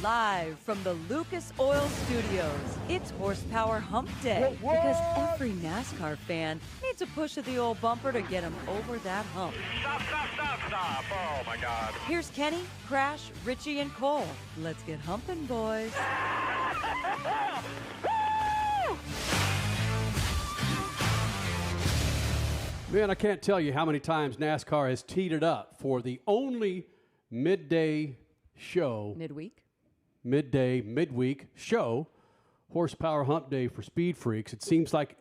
Live from the Lucas Oil Studios, it's Horsepower Hump Day. Because every NASCAR fan needs a push of the old bumper to get them over that hump. Stop. Oh, my God. Here's Kenny, Crash, Richie, and Cole. Let's get humping, boys. Man, I can't tell you how many times NASCAR has teed it up for the only midweek show, Horsepower Hump Day for SpeedFreaks. It seems like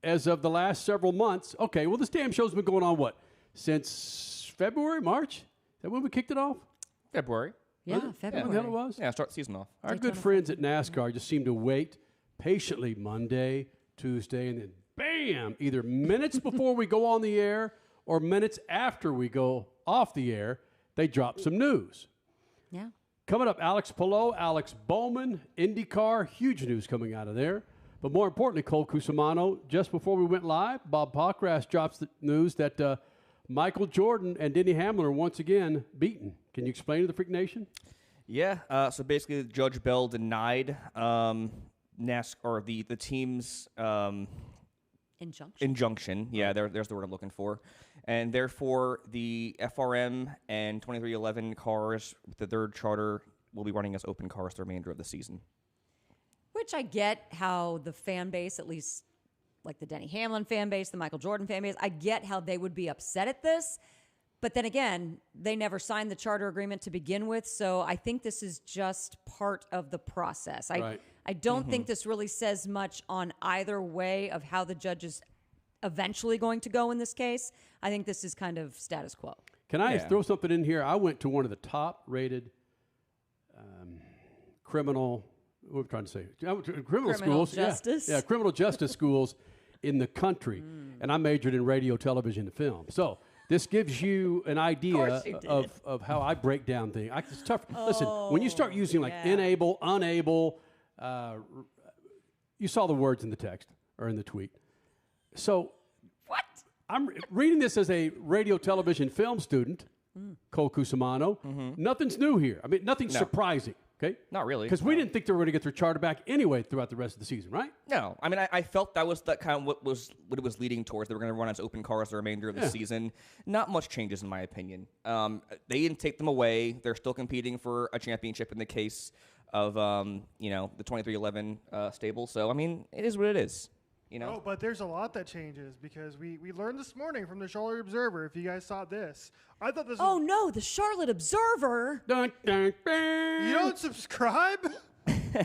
as of the last several months, okay, well, this damn show's been going on, what, since February, March? Is that when we kicked it off? February. Yeah, February. When the hell it was? Yeah, start the season off. Our good friends at NASCAR just seem to wait patiently Monday, Tuesday, and then bam, either minutes before we go on the air or minutes after we go off the air, they drop some news. Yeah. Coming up, Alex Palou, Alex Bowman, IndyCar, huge news coming out of there. But more importantly, Cole Cusimano, just before we went live, Bob Pockras drops the news that Michael Jordan and Denny Hamlin are once again beaten. Can you explain to the Freak Nation? Yeah, so basically Judge Bell denied NASCAR, or the team's injunction. Yeah, there's the word I'm looking for. And therefore, the FRM and 2311 cars with the third charter will be running as open cars the remainder of the season. Which I get how the fan base, at least like the Denny Hamlin fan base, the Michael Jordan fan base, I get how they would be upset at this. But then again, they never signed the charter agreement to begin with, so I think this is just part of the process. I don't think this really says much on either way of how the judge is eventually going to go in this case. I think this is kind of status quo. Can I throw something in here? I went to one of the top-rated criminal schools. Justice? Yeah, criminal justice schools in the country, and I majored in radio, television, and film. So this gives you an idea of how I break down things. It's tough. Listen, when you start using like enable, unable, you saw the words in the text or in the tweet. So what? I'm reading this as a radio, television, film student, Cole Cusimano. Nothing's new here. I mean, nothing's surprising. Okay? Not really. Because we didn't think they were going to get their charter back anyway throughout the rest of the season, right? No. I mean, I felt that was that kind of what it was leading towards. They were going to run as open cars the remainder of the season. Not much changes, in my opinion. They didn't take them away. They're still competing for a championship in the case of, the 2311 stable. So, I mean, it is what it is. Oh, but there's a lot that changes because we learned this morning from the Charlotte Observer. If you guys saw this, I thought this. Oh no, the Charlotte Observer! Dun, dun, dun. You don't subscribe?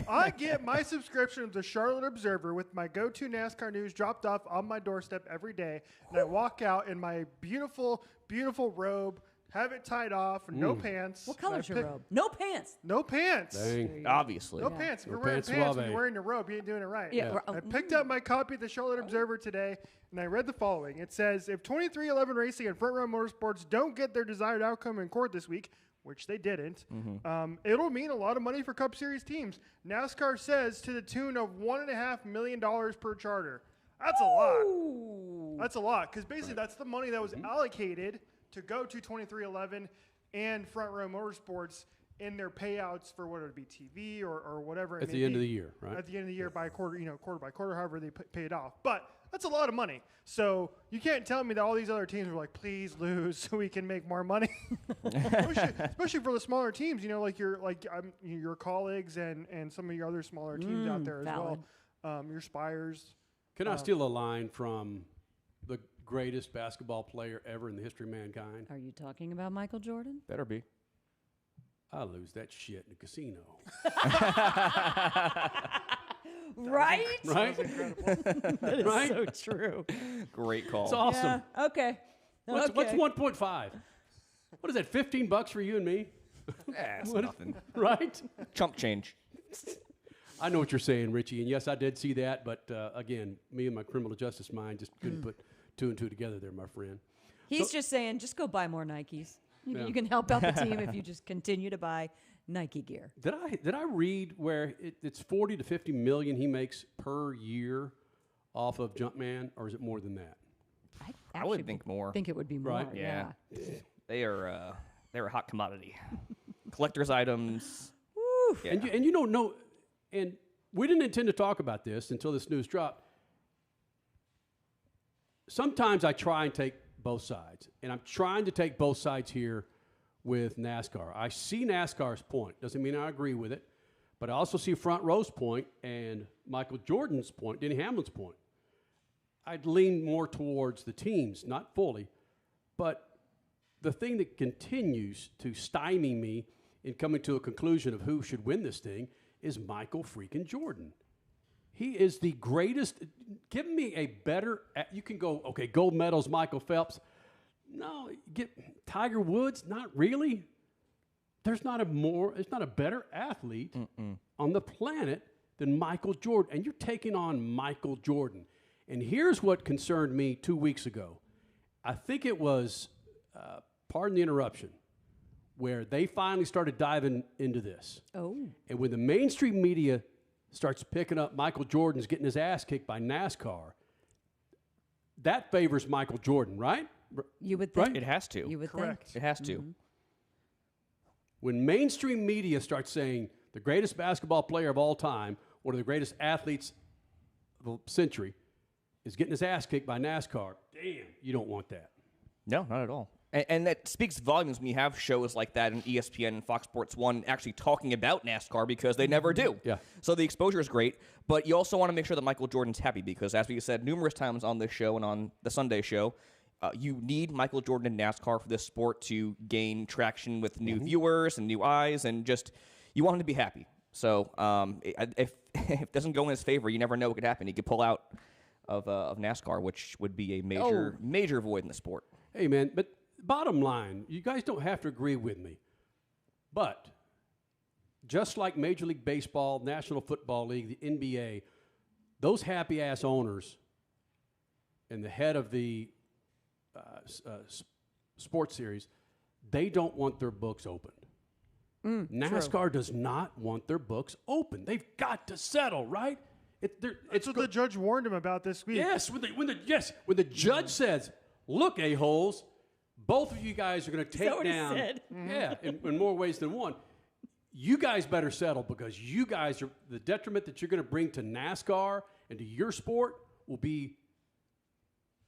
I get my subscription to the Charlotte Observer with my go-to NASCAR news dropped off on my doorstep every day, and I walk out in my beautiful, beautiful robe. Have it tied off, no pants. What color's your robe? No pants. No pants. Dang. Obviously. No pants. If you're wearing pants when you're wearing a robe, you ain't doing it right. Yeah. I picked up my copy of the Charlotte Observer today, and I read the following. It says, if 2311 Racing and Front Row Motorsports don't get their desired outcome in court this week, which they didn't, it'll mean a lot of money for Cup Series teams. NASCAR says to the tune of $1.5 million per charter. That's a lot. That's a lot, because basically that's the money that was allocated to go to 2311 and Front Row Motorsports in their payouts for what it would be TV or whatever. At the end of the year, right? At the end of the year by quarter, quarter by quarter, however they pay it off. But that's a lot of money. So you can't tell me that all these other teams were like, please lose so we can make more money. especially for the smaller teams, like your colleagues and some of your other smaller teams out there as well. Your Spires. Can I steal a line from the greatest basketball player ever in the history of mankind? Are you talking about Michael Jordan? Better be. I lose that shit in the casino. Right? Right? That is Right? so true. Great call. It's awesome. Yeah, okay. What's 1.5? What is that, $15 for you and me? Yeah, it's nothing. Right? Chump change. I know what you're saying, Richie, and yes, I did see that, but again, me and my criminal justice mind just couldn't put two and two together there, my friend. He's just saying, just go buy more Nikes. You can help out the team if you just continue to buy Nike gear. Did I read where it's 40 to 50 million he makes per year off of Jumpman, or is it more than that? I would think more. Think it would be more. Right? Yeah. They're a hot commodity. Collector's items. Woo. Yeah. And you don't know, and we didn't intend to talk about this until this news dropped. Sometimes I try and take both sides, and I'm trying to take both sides here with NASCAR. I see NASCAR's point. Doesn't mean I agree with it, but I also see Front Row's point and Michael Jordan's point, Denny Hamlin's point. I'd lean more towards the teams, not fully, but the thing that continues to stymie me in coming to a conclusion of who should win this thing is Michael freaking Jordan. He is the greatest. Give me a better. You can go, okay, gold medals, Michael Phelps. No, get Tiger Woods. Not really. There's not a better athlete on the planet than Michael Jordan, and you're taking on Michael Jordan. And here's what concerned me 2 weeks ago. I think it was, pardon the interruption, where they finally started diving into this. Oh. And when the mainstream media starts picking up Michael Jordan's getting his ass kicked by NASCAR, that favors Michael Jordan, right? You would think. Right? It has to. You would Correct. think. It has to. When mainstream media starts saying the greatest basketball player of all time, one of the greatest athletes of the century, is getting his ass kicked by NASCAR, damn, you don't want that. No, not at all. And that speaks volumes when you have shows like that in ESPN and Fox Sports 1 actually talking about NASCAR because they never do. Yeah. So the exposure is great, but you also want to make sure that Michael Jordan's happy because, as we said numerous times on this show and on the Sunday show, you need Michael Jordan in NASCAR for this sport to gain traction with new viewers and new eyes, and just you want him to be happy. So if it doesn't go in his favor, you never know what could happen. He could pull out of NASCAR, which would be a major void in the sport. Hey, man, but bottom line, you guys don't have to agree with me. But just like Major League Baseball, National Football League, the NBA, those happy-ass owners and the head of the sports series, they don't want their books opened. NASCAR does not want their books open. They've got to settle, right? That's what the judge warned him about this week. Yes, when the judge says, "Look, a-holes, both of you guys are going to take what he down." said? Yeah, in more ways than one. You guys better settle because you guys are the detriment that you're going to bring to NASCAR and to your sport will be.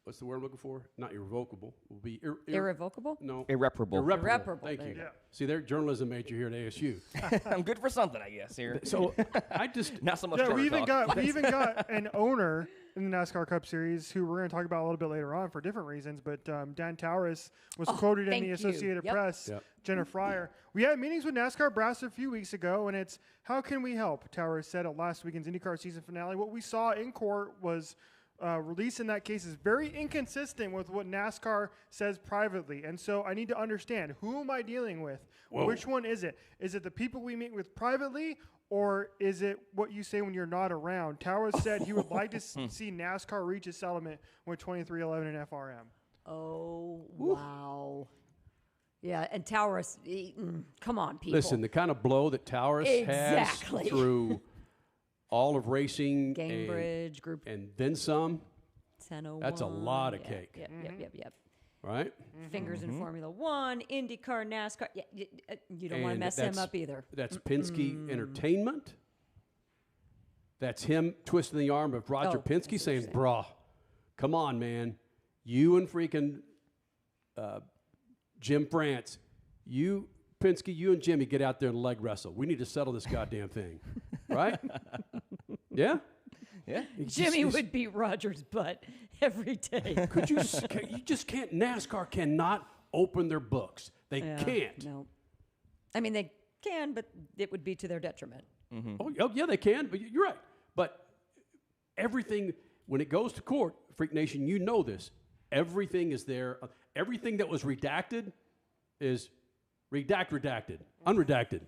What's the word I'm looking for? Not irrevocable. Will be Irrevocable? No, Irreparable. Irreparable, Thank there you. you go. See, they're journalism major here at ASU. I'm good for something, I guess. Here, So I just not so much. Yeah, we even talk. got an owner in the NASCAR Cup Series who we're going to talk about a little bit later on for different reasons. But Dan Towers was quoted in thank the you. Associated Yep. Press. Yep. Jenna Fryer. We had meetings with NASCAR brass a few weeks ago, and it's how can we help? Towers said at last weekend's IndyCar season finale. What we saw in court was. Release in that case is very inconsistent with what NASCAR says privately. And so I need to understand, who am I dealing with? Whoa. Which one is it? Is it the people we meet with privately, or is it what you say when you're not around? Towers said he would like to see NASCAR reach a settlement with 2311 and FRM. Oh, wow. Yeah, and Towers, come on, people. listen. The kind of blow that Towers Exactly. has through all of racing, Gamebridge, Group and then some, 1001. that's a lot of cake. Yep. right? Fingers in Formula One, IndyCar, NASCAR. Yeah, you don't want to And mess him up either. That's Penske Entertainment. That's him twisting the arm of Roger Oh, Penske that's saying, interesting. brah, come on, man. You and freaking Jim France, you, Penske, you and Jimmy get out there and leg wrestle. We need to settle this goddamn thing. Right? Yeah? Yeah. Jimmy would beat Rogers' butt every day. Could you, you just can't, NASCAR cannot open their books. They Yeah, can't. No. I mean, they can, but it would be to their detriment. Oh, yeah, they can, but you're right. But everything, when it goes to court, Freak Nation, you know this, everything is there. Everything that was redacted is redacted, unredacted.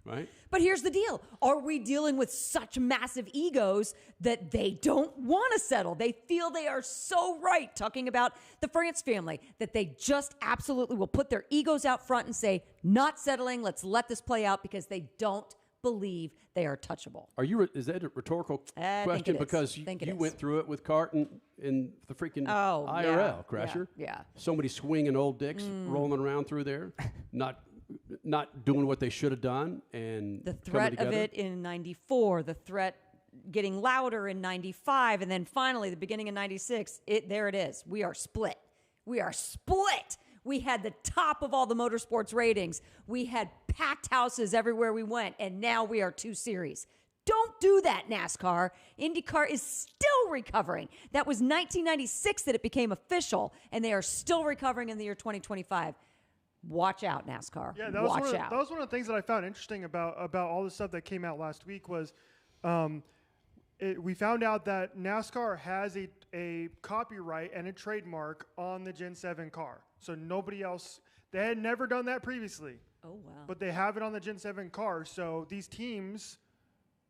Right? But here's the deal. Are we dealing with such massive egos that they don't want to settle? They feel they are so right, talking about the France family, that they just absolutely will put their egos out front and say, not settling, let's let this play out, because they don't believe they are touchable. Are you? Is that a rhetorical I think question? it is. Because Think it you is. went through it with Carton in the freaking IRL, Crasher. Yeah. So many swinging old dicks rolling around through there, not not doing what they should have done and The coming threat of together? it in 94, the threat getting louder in 95, and then finally the beginning of 96, there it is. We are split. We are split. We had the top of all the motorsports ratings. We had packed houses everywhere we went, and now we are 2 series. Don't do that, NASCAR. IndyCar is still recovering. That was 1996 that it became official, and they are still recovering in the year 2025. Watch out, NASCAR. Yeah, that Watch was out. That was one of the things that I found interesting about all the stuff that came out last week was we found out that NASCAR has a copyright and a trademark on the Gen 7 car. So nobody else, they had never done that previously. Oh, wow. But they have it on the Gen 7 car. So these teams,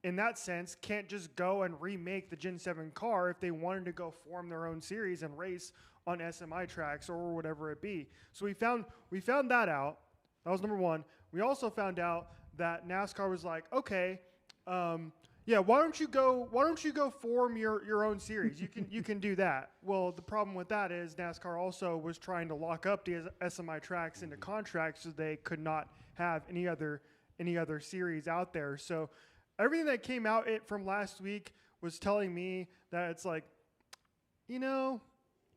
in that sense, can't just go and remake the Gen 7 car if they wanted to go form their own series and race on SMI tracks or whatever it be. So we found that out. That was number one. We also found out that NASCAR was like, okay, yeah, why don't you go form your own series? You can do that. Well, the problem with that is NASCAR also was trying to lock up the SMI tracks into contracts so they could not have any other series out there. So everything that came out from last week was telling me that it's like,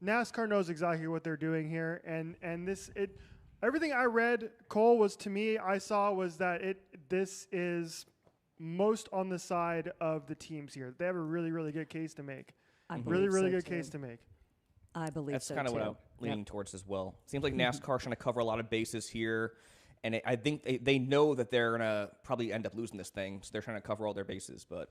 NASCAR knows exactly what they're doing here, and everything I read, Cole, was to me I saw was that this is most on the side of the teams here. They have a really, really good case to make. Really good case to make. I believe That's so, kind of what too. I'm leaning towards as well. Seems like NASCAR's trying to cover a lot of bases here, and I think they know that they're going to probably end up losing this thing, so they're trying to cover all their bases. But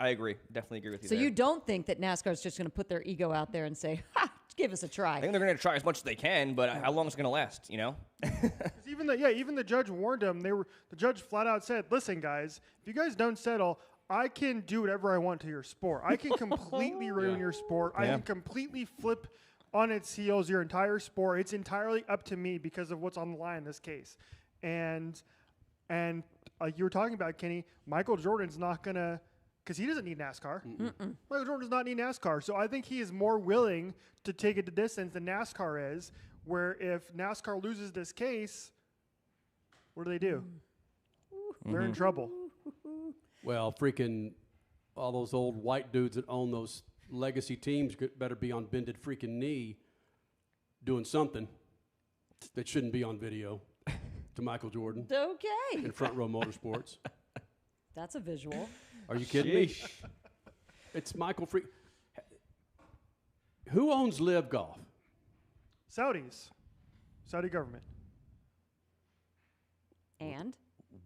I agree. Definitely agree with you So there. you don't think that NASCAR's just going to put their ego out there and say, ha, give us a try? I think they're going to try as much as they can, but how long is it going to last, 'Cause even the judge warned them. The judge flat out said, "Listen, guys, if you guys don't settle, I can do whatever I want to your sport. I can completely ruin your sport. I can completely flip on its heels your entire sport. It's entirely up to me because of what's on the line in this case." And you were talking about, Kenny, Michael Jordan's not gonna, because he doesn't need NASCAR. Michael Jordan does not need NASCAR. So I think he is more willing to take it to distance than NASCAR is, where if NASCAR loses this case, what do? They're in trouble. Well, freaking all those old white dudes that own those legacy teams better be on bended freaking knee doing something that shouldn't be on video to Michael Jordan Okay. in Front Row Motorsports. That's a visual. Are you kidding me? It's Michael Freak. Who owns Live Golf? Saudis. Saudi government. And?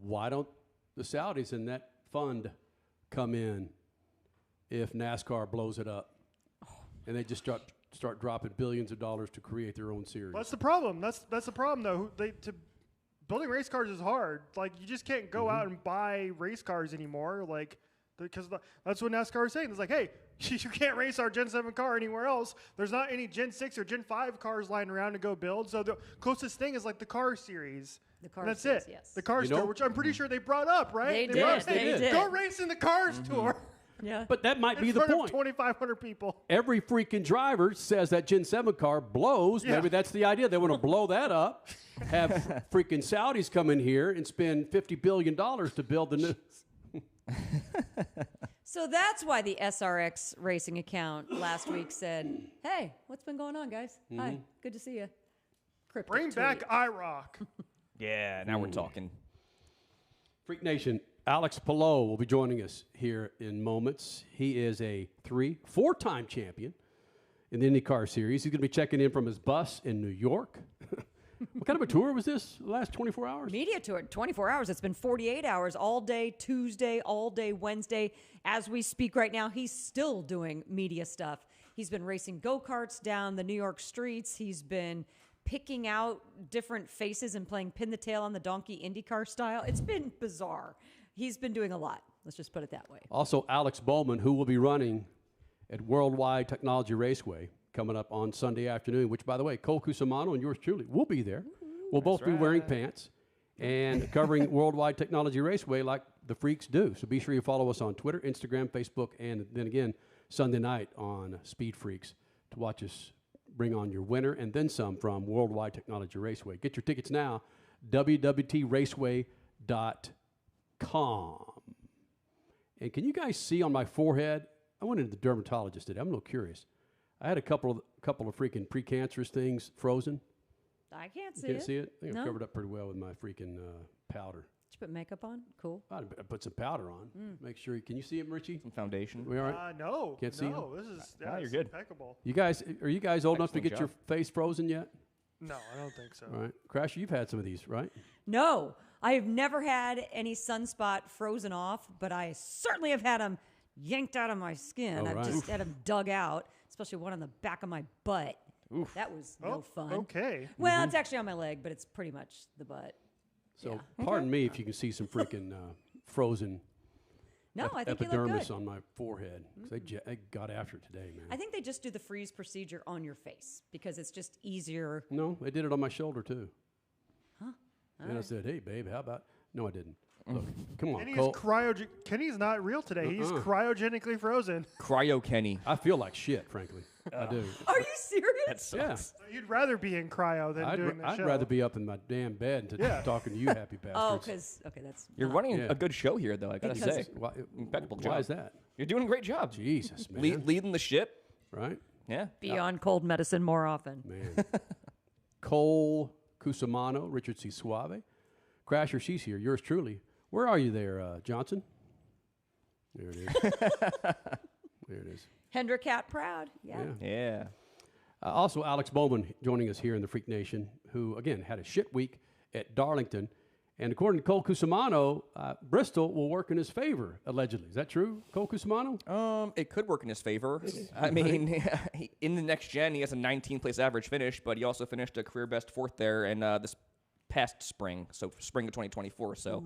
Why don't the Saudis in that fund come in if NASCAR blows it up and they just start dropping billions of dollars to create their own series? Well, that's the problem. That's the problem, though. Building race cars is hard. Like, you just can't go out and buy race cars anymore. Like, because that's what NASCAR is saying. It's like, hey, you can't race our Gen 7 car anywhere else. There's not any Gen 6 or Gen 5 cars lying around to go build. So the closest thing is like the car series. The car and that's series, it. yes. The car tour, which I'm pretty sure they brought up, right? They brought- did. They did. Go race in the cars tour. Yeah. But that might be In the front of point. 2,500 people. Every freaking driver says that Gen 7 car blows. Yeah. Maybe that's the idea. They want to blow that up, have freaking Saudis come in here and spend $50 billion to build the new. So that's why the SRX racing account last week said, hey, what's been going on, guys? Hi, good to see you. Cryptic Bring tweet. back IROC. Yeah, now we're talking. Freak Nation, Alex Palou will be joining us here in moments. He is a 4-time champion in the IndyCar series. He's going to be checking in from his bus in New York. What kind of a tour was this the last 24 hours? Media tour, 24 hours. It's been 48 hours all day Tuesday, all day Wednesday. As we speak right now, he's still doing media stuff. He's been racing go-karts down the New York streets. He's been picking out different faces and playing pin the tail on the donkey IndyCar style. It's been bizarre. He's been doing a lot. Let's just put it that way. Also, Alex Bowman, who will be running at Worldwide Technology Raceway coming up on Sunday afternoon, which, by the way, Cole Cusimano and yours truly will be there. We'll both be wearing pants and covering Worldwide Technology Raceway like the freaks do. So be sure you follow us on Twitter, Instagram, Facebook, and then again, Sunday night on SpeedFreaks to watch us bring on your winner and then some from Worldwide Technology Raceway. Get your tickets now www.raceway.com. And can you guys see on my forehead? I went into the dermatologist today. I'm a little curious. I had a couple of freaking precancerous things frozen. I can't see You can't it. see it? I think No. I'm covered up pretty well with my freaking powder. Did you put makeup on? Cool. I put some powder on. Make sure. Can you see him, Richie? Some foundation. We all right? No. Can't see No, this is you're it's good. impeccable. Are you guys old enough to Excellent get your job. face frozen yet? No, I don't think so. All right. Crasher, you've had some of these, right? No, I have never had any sunspot frozen off, but I certainly have had them yanked out of my skin. Oh, I've right. just had them dug out, especially one on the back of my butt. That was no fun. Okay. Well, it's actually on my leg, but it's pretty much the butt. So Yeah. pardon me if you can see some freaking frozen No, I think you look epidermis good. on my forehead. 'Cause they got after it today, man. I think they just do the freeze procedure on your face because it's just easier. No, they did it on my shoulder too. Huh? And I said, "Hey, babe, how about?" No, I didn't. Look, come on, Kenny Cole. is Kenny's not real today. He's cryogenically frozen. Cryo Kenny. I feel like shit, frankly. I do. Are you serious? That sucks. Yeah, You'd rather be in cryo than doing the I'd show. rather be up in my damn bed than talking to you, happy Oh, bastards. because that's You're not- running Yeah. a good show here, though, I gotta Because- say. Why, Impeccable why job. is that? You're doing a great job. Jesus, man. Leading the ship. Right, Yeah. be on cold medicine more often. man. Cole Cusimano, Richard C. Suave, Crasher. She's here. Yours truly. Where are you there, Johnson? There it is. There it is. Hendrick Cat proud. Yeah. Yeah. Yeah. Also, Alex Bowman joining us here in the Freak Nation, who, again, had a shit week at Darlington. And according to Cole Cusimano, Bristol will work in his favor, allegedly. Is that true, Cole Cusimano? It could work in his favor. I mean, in the next gen, he has a 19th place average finish, but he also finished a career best fourth there in this past spring, so spring of 2024. So,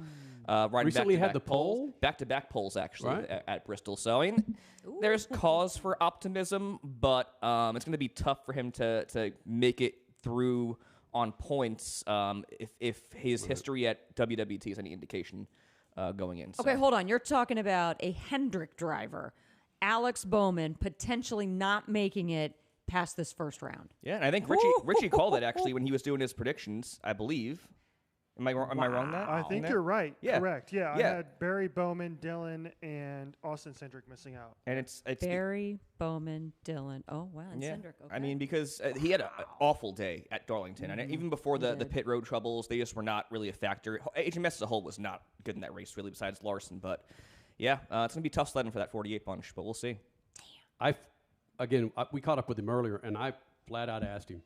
riding Recently had back-to-back the pole? back-to-back poles actually Right. at Bristol. So, I mean, there's cause for optimism, but it's going to be tough for him to make it through on points if his history at WWT is any indication going in. So. Okay, hold on. You're talking about a Hendrick driver, Alex Bowman, potentially not making it past this first round. Yeah, and I think Richie called it actually when he was doing his predictions, I believe. Am I wrong that? I think on you're that? right. Yeah. Correct. Yeah, I Yeah. had Barry Bowman, Dylan, and Austin Cindric missing out. And it's Barry, Bowman, Dylan. Oh, wow. And Cindric. Okay. I mean, because he had an awful day at Darlington, and even before the did. pit road troubles, they just were not really a factor. HMS as a whole was not good in that race, really, besides Larson. But yeah, it's gonna be tough sledding for that 48 bunch, but we'll see. We caught up with him earlier, and I flat out asked him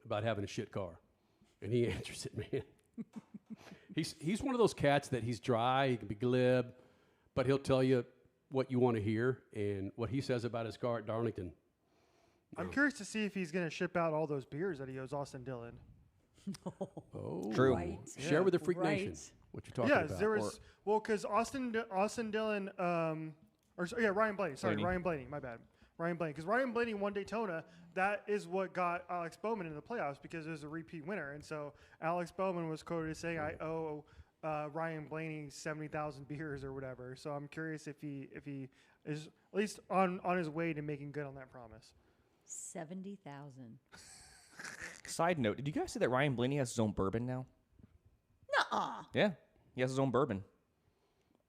about having a shit car, and he answers it, man. He's one of those cats that he's dry, he can be glib, but he'll tell you what you want to hear, and what he says about his car at Darlington. I'm curious to see if he's going to ship out all those beers that he owes Austin Dillon. Oh, True. Right. Share with the Freak Right. Nation what you're talking Yeah, about. there was because Austin Dillon, Ryan Blaney. Sorry, Blaney. Ryan Blaney. My bad. Ryan Blaney, because Ryan Blaney won Daytona. That is what got Alex Bowman in the playoffs because it was a repeat winner, and so Alex Bowman was quoted as saying, "I owe Ryan Blaney 70,000 beers or whatever." So I'm curious if he is at least on his way to making good on that promise. 70,000. Side note: did you guys see that Ryan Blaney has his own bourbon now? Nuh-uh. Yeah, he has his own bourbon.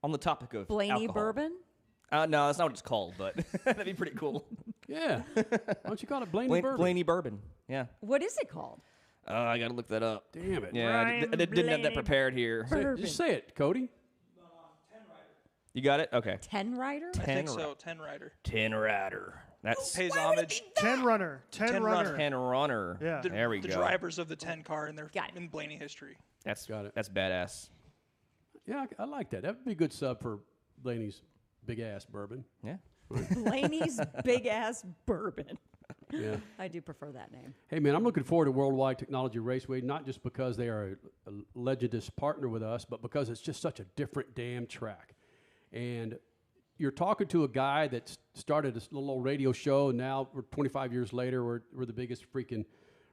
On the topic of Blaney alcohol. bourbon? No, that's not what it's called, but that'd be pretty cool. Yeah. Why don't you call it Blaney Bourbon? Blaney bourbon. Yeah. What is it called? I gotta look that up. Damn it. Yeah, I didn't have that Blaney prepared here. Just say it, Cody. You got it? Okay. 10 rider? I think so. 10 rider. 10 Rider. That's Pays homage. 10 runner. 10 runner. 10 Runner. Yeah. There we the go. drivers of the 10 car in their Got it. in Blaney history. That's Got it. That's badass. Yeah, I like that. That would be a good sub for Blaney's big ass bourbon. Yeah. Blaney's Big Ass Bourbon. Yeah. I do prefer that name. Hey, man, I'm looking forward to Worldwide Technology Raceway, not just because they are a legendous partner with us, but because it's just such a different damn track. And you're talking to a guy that started this little old radio show, and now we're 25 years later, we're the biggest freaking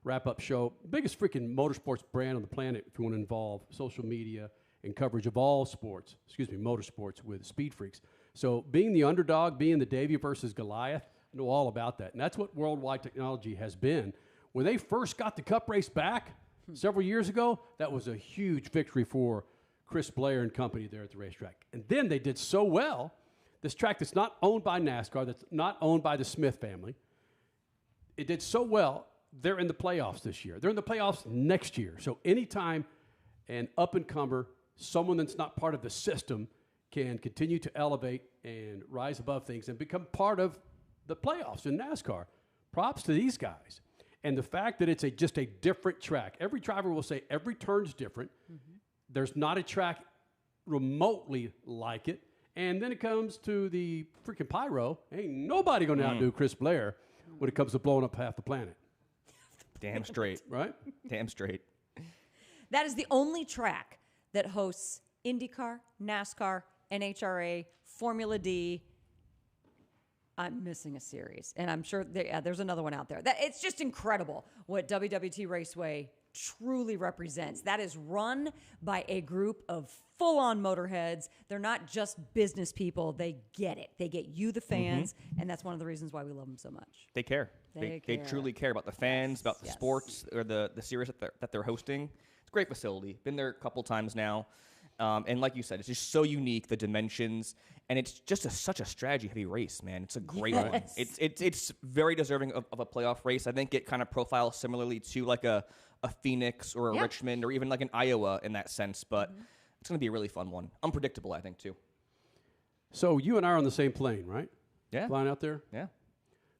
wrap-up show, biggest freaking motorsports brand on the planet if you want to involve social media and coverage of all sports, motorsports with SpeedFreaks. So being the underdog, being the Davey versus Goliath, I know all about that. And that's what Worldwide Technology has been. When they first got the Cup race back, Several years ago, that was a huge victory for Chris Blair and company there at the racetrack. And then they did so well, this track that's not owned by NASCAR, that's not owned by the Smith family, it did so well, they're in the playoffs this year. They're in the playoffs next year. So anytime an up-and-comer, someone that's not part of the system, can continue to elevate and rise above things and become part of the playoffs in NASCAR, props to these guys. And the fact that it's just a different track. Every driver will say every turn's different. Mm-hmm. There's not a track remotely like it. And then it comes to the freaking pyro. Ain't nobody going to outdo Chris Blair when it comes to blowing up half the planet. Damn straight. Right? Damn straight. That is the only track that hosts IndyCar, NASCAR, NHRA, Formula D. I'm missing a series, and I'm sure there's another one out there. It's just incredible what WWT Raceway truly represents. That is run by a group of full-on motorheads. They're not just business people. They get it. They get you, the fans, and that's one of the reasons why we love them so much. They care. They truly care about the fans, about the sports, or the series that they're hosting. It's a great facility. Been there a couple times now. And like you said, it's just so unique, the dimensions, and it's just such a strategy-heavy race, man. It's a great one. It's very deserving of a playoff race. I think it kind of profiles similarly to like a Phoenix or a Richmond or even like an Iowa in that sense, but it's going to be a really fun one. Unpredictable, I think, too. So you and I are on the same plane, right? Yeah. Flying out there? Yeah.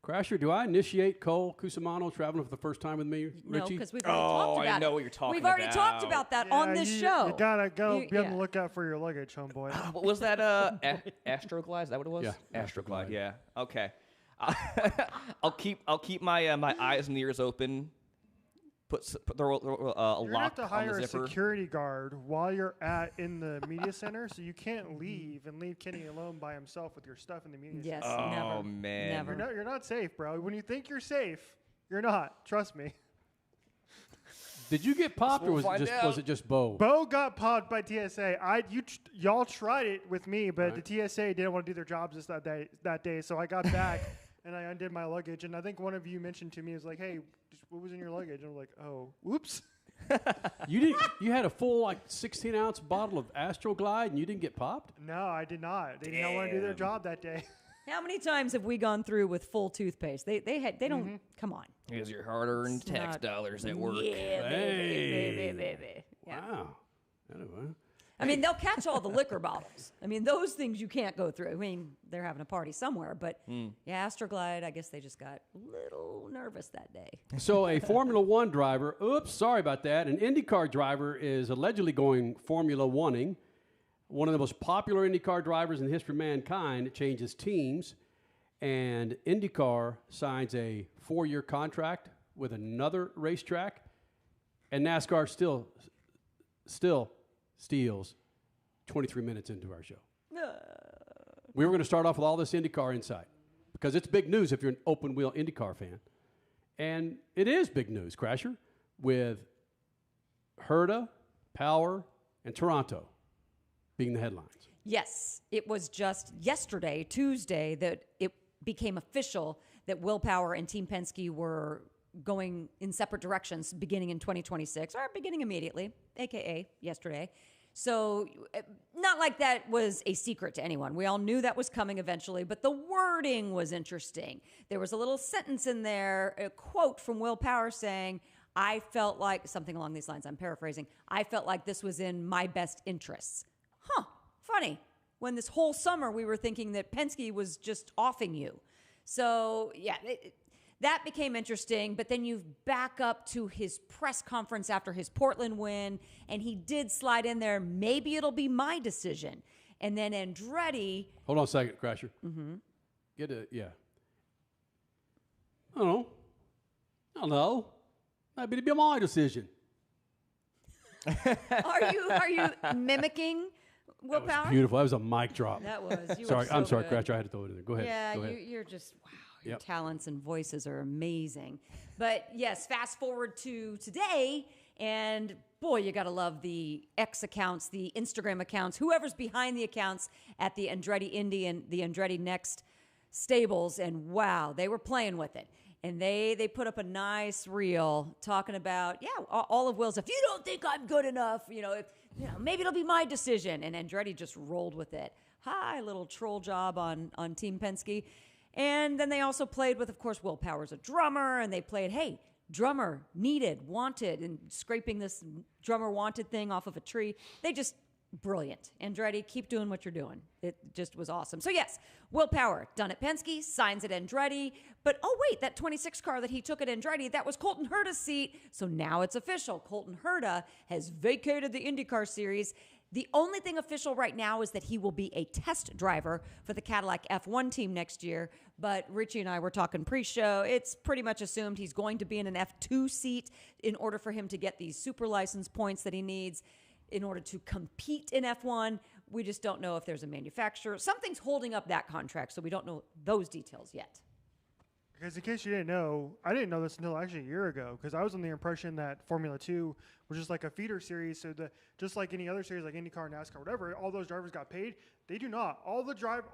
Crasher, do I initiate Cole Cusimano traveling for the first time with me, Richie? No, because we've already talked about I know what you're talking about. We've already talked about that on this show. You gotta go be on the lookout for your luggage, homeboy. What was that? Astroglide? Is that what it was? Yeah. Astroglide. Yeah. Okay. I'll keep my my eyes and ears open. Put the You're lock gonna have to on hire the a zipper. security guard while you're in the media center, so you can't leave Kenny alone by himself with your stuff in the media Yes, center. Oh never. man. Never. You're not safe, bro. When you think you're safe, you're not. Trust me. Did you get popped, or was it just Bo? Bo got popped by TSA. Y'all tried it with me, but Right. the TSA didn't want to do their jobs that day. So I got back and I undid my luggage. And I think one of you mentioned to me, was like, "Hey, what was in your luggage?" And I'm like, "Oh, whoops." You had a full 16-ounce bottle of Astroglide, and you didn't get popped? No, I did not. They did not want to do their job that day. How many times have we gone through with full toothpaste? They don't. Come on. Here's your hard-earned tax dollars at work. Yeah, baby. Yeah. Wow. Anyway. I mean, they'll catch all the liquor bottles. I mean, those things you can't go through. I mean, they're having a party somewhere, but Astroglide, I guess they just got a little nervous that day. So a Formula One driver, sorry about that, an IndyCar driver is allegedly going Formula One-ing. One of the most popular IndyCar drivers in the history of mankind changes teams, and IndyCar signs a 4-year contract with another racetrack, and NASCAR still steals 23 minutes into our show. We were going to start off with all this IndyCar insight because it's big news if you're an open-wheel IndyCar fan. And it is big news, Crasher, with Herta, Power, and Toronto being the headlines. Yes, it was just yesterday, Tuesday, that it became official that Will Power and Team Penske were going in separate directions beginning in 2026, or beginning immediately, a.k.a. yesterday. So not like that was a secret to anyone. We all knew that was coming eventually, but the wording was interesting. There was a little sentence in there, a quote from Will Power saying, "I felt like," something along these lines, I'm paraphrasing, "I felt like this was in my best interests." Huh, funny. When this whole summer we were thinking that Penske was just offing you. So, yeah, that became interesting, but then you back up to his press conference after his Portland win, and he did slide in there, maybe it'll be my decision. And then Andretti... Hold on a second, Crasher. Yeah. I don't know. Maybe it'll be my decision. Are you mimicking Will Power? Beautiful. That was a mic drop. That was. Sorry, so I'm sorry, good. Crasher. I had to throw it in there. Go ahead. Yeah, Go ahead. you're just, wow, your Yep. talents and voices are amazing. But yes, fast forward to today, and boy, you got to love the X accounts, the Instagram accounts, whoever's behind the accounts at the Andretti Indy and the Andretti Next stables, and wow, they were playing with it. And they put up a nice reel talking about, all of Will's, if you don't think I'm good enough, maybe it'll be my decision. And Andretti just rolled with it. Hi, little troll job on Team Penske. And then they also played with, of course, Will Power's a drummer, and they played, hey, drummer needed, wanted, and scraping this drummer wanted thing off of a tree. They just, brilliant. Andretti, keep doing what you're doing. It just was awesome. So yes, Will Power, done at Penske, signs at Andretti. But oh wait, that 26 car that he took at Andretti, that was Colton Herta's seat. So now it's official. Colton Herta has vacated the IndyCar series. The only thing official right now is that he will be a test driver for the Cadillac F1 team next year. But Richie and I were talking pre-show. It's pretty much assumed he's going to be in an F2 seat in order for him to get these super license points that he needs in order to compete in F1. We just don't know if there's a manufacturer. Something's holding up that contract, so we don't know those details yet. Because in case you didn't know, I didn't know this until actually a year ago, because I was under the impression that Formula 2 was just like a feeder series, so just like any other series like IndyCar, NASCAR, whatever, all those drivers got paid. They do not. All the drivers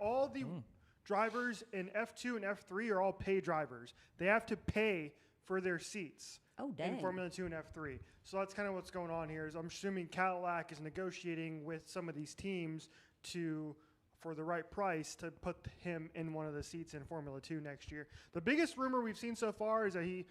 in F2 and F3 are all paid drivers. They have to pay for their seats in Formula 2 and F3. So that's kind of what's going on here. Is I'm assuming Cadillac is negotiating with some of these teams for the right price to put him in one of the seats in Formula 2 next year. The biggest rumor we've seen so far is that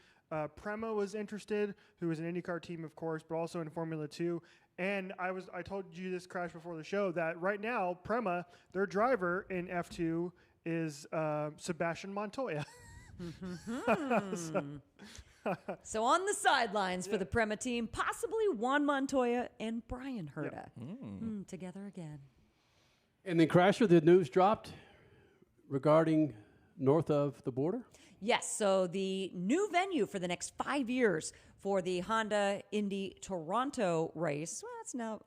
Prema was interested, who is an IndyCar team, of course, but also in Formula 2. And I told you this, Crash, before the show, that right now, Prema, their driver in F2, is Sebastian Montoya. So on the sidelines for the Prema team, possibly Juan Montoya and Brian Herta together again. And then, Crasher, the news dropped regarding north of the border? Yes, so the new venue for the next 5 years for the Honda Indy Toronto race. Well,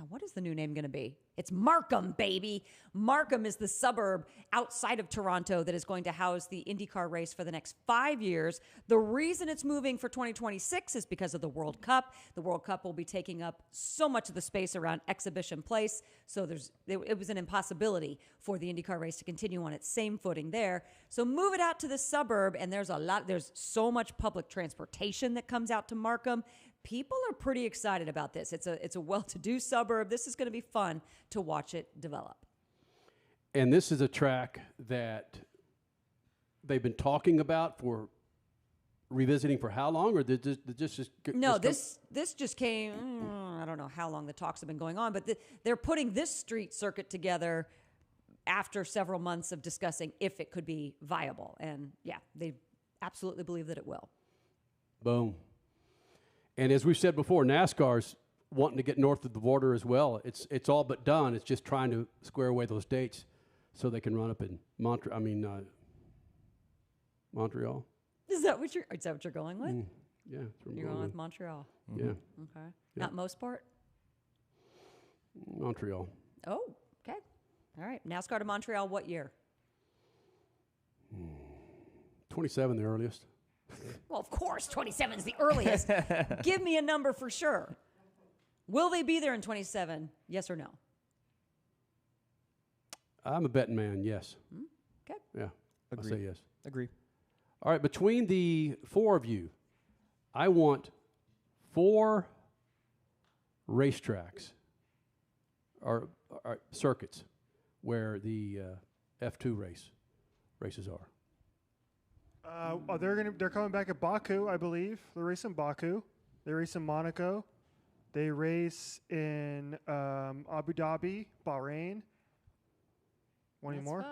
what is the new name going to be? It's Markham, baby. Markham is the suburb outside of Toronto that is going to house the IndyCar race for the next 5 years. The reason it's moving for 2026 is because of the World Cup. The World Cup will be taking up so much of the space around Exhibition Place, so it was an impossibility for the IndyCar race to continue on its same footing there. So move it out to the suburb, and there's so much public transportation that comes out to Markham. People are pretty excited about this. It's a well-to-do suburb. This is going to be fun to watch it develop. And this is a track that they've been talking about for revisiting for how long, or did this just no? This just came. I don't know how long the talks have been going on, but they're putting this street circuit together after several months of discussing if it could be viable. And yeah, they absolutely believe that it will. Boom. And as we've said before, NASCAR's wanting to get north of the border as well. It's all but done. It's just trying to square away those dates so they can run up in Montreal. Is that what you're going with? Yeah, you're going with Montreal. Yeah. Okay. Yeah. Not Mosport? Montreal. Oh, okay. All right. NASCAR to Montreal, what year? 27, the earliest. Well, of course, 27 is the earliest. Give me a number for sure. Will they be there in 27? Yes or no? I'm a betting man, yes. Okay. Yeah, Agree. I say yes. Agree. All right, between the four of you, I want 4 racetracks or circuits where the F2 races are. They're coming back at Baku, I believe. They race in Baku. They race in Monaco. They race in Abu Dhabi, Bahrain. One more.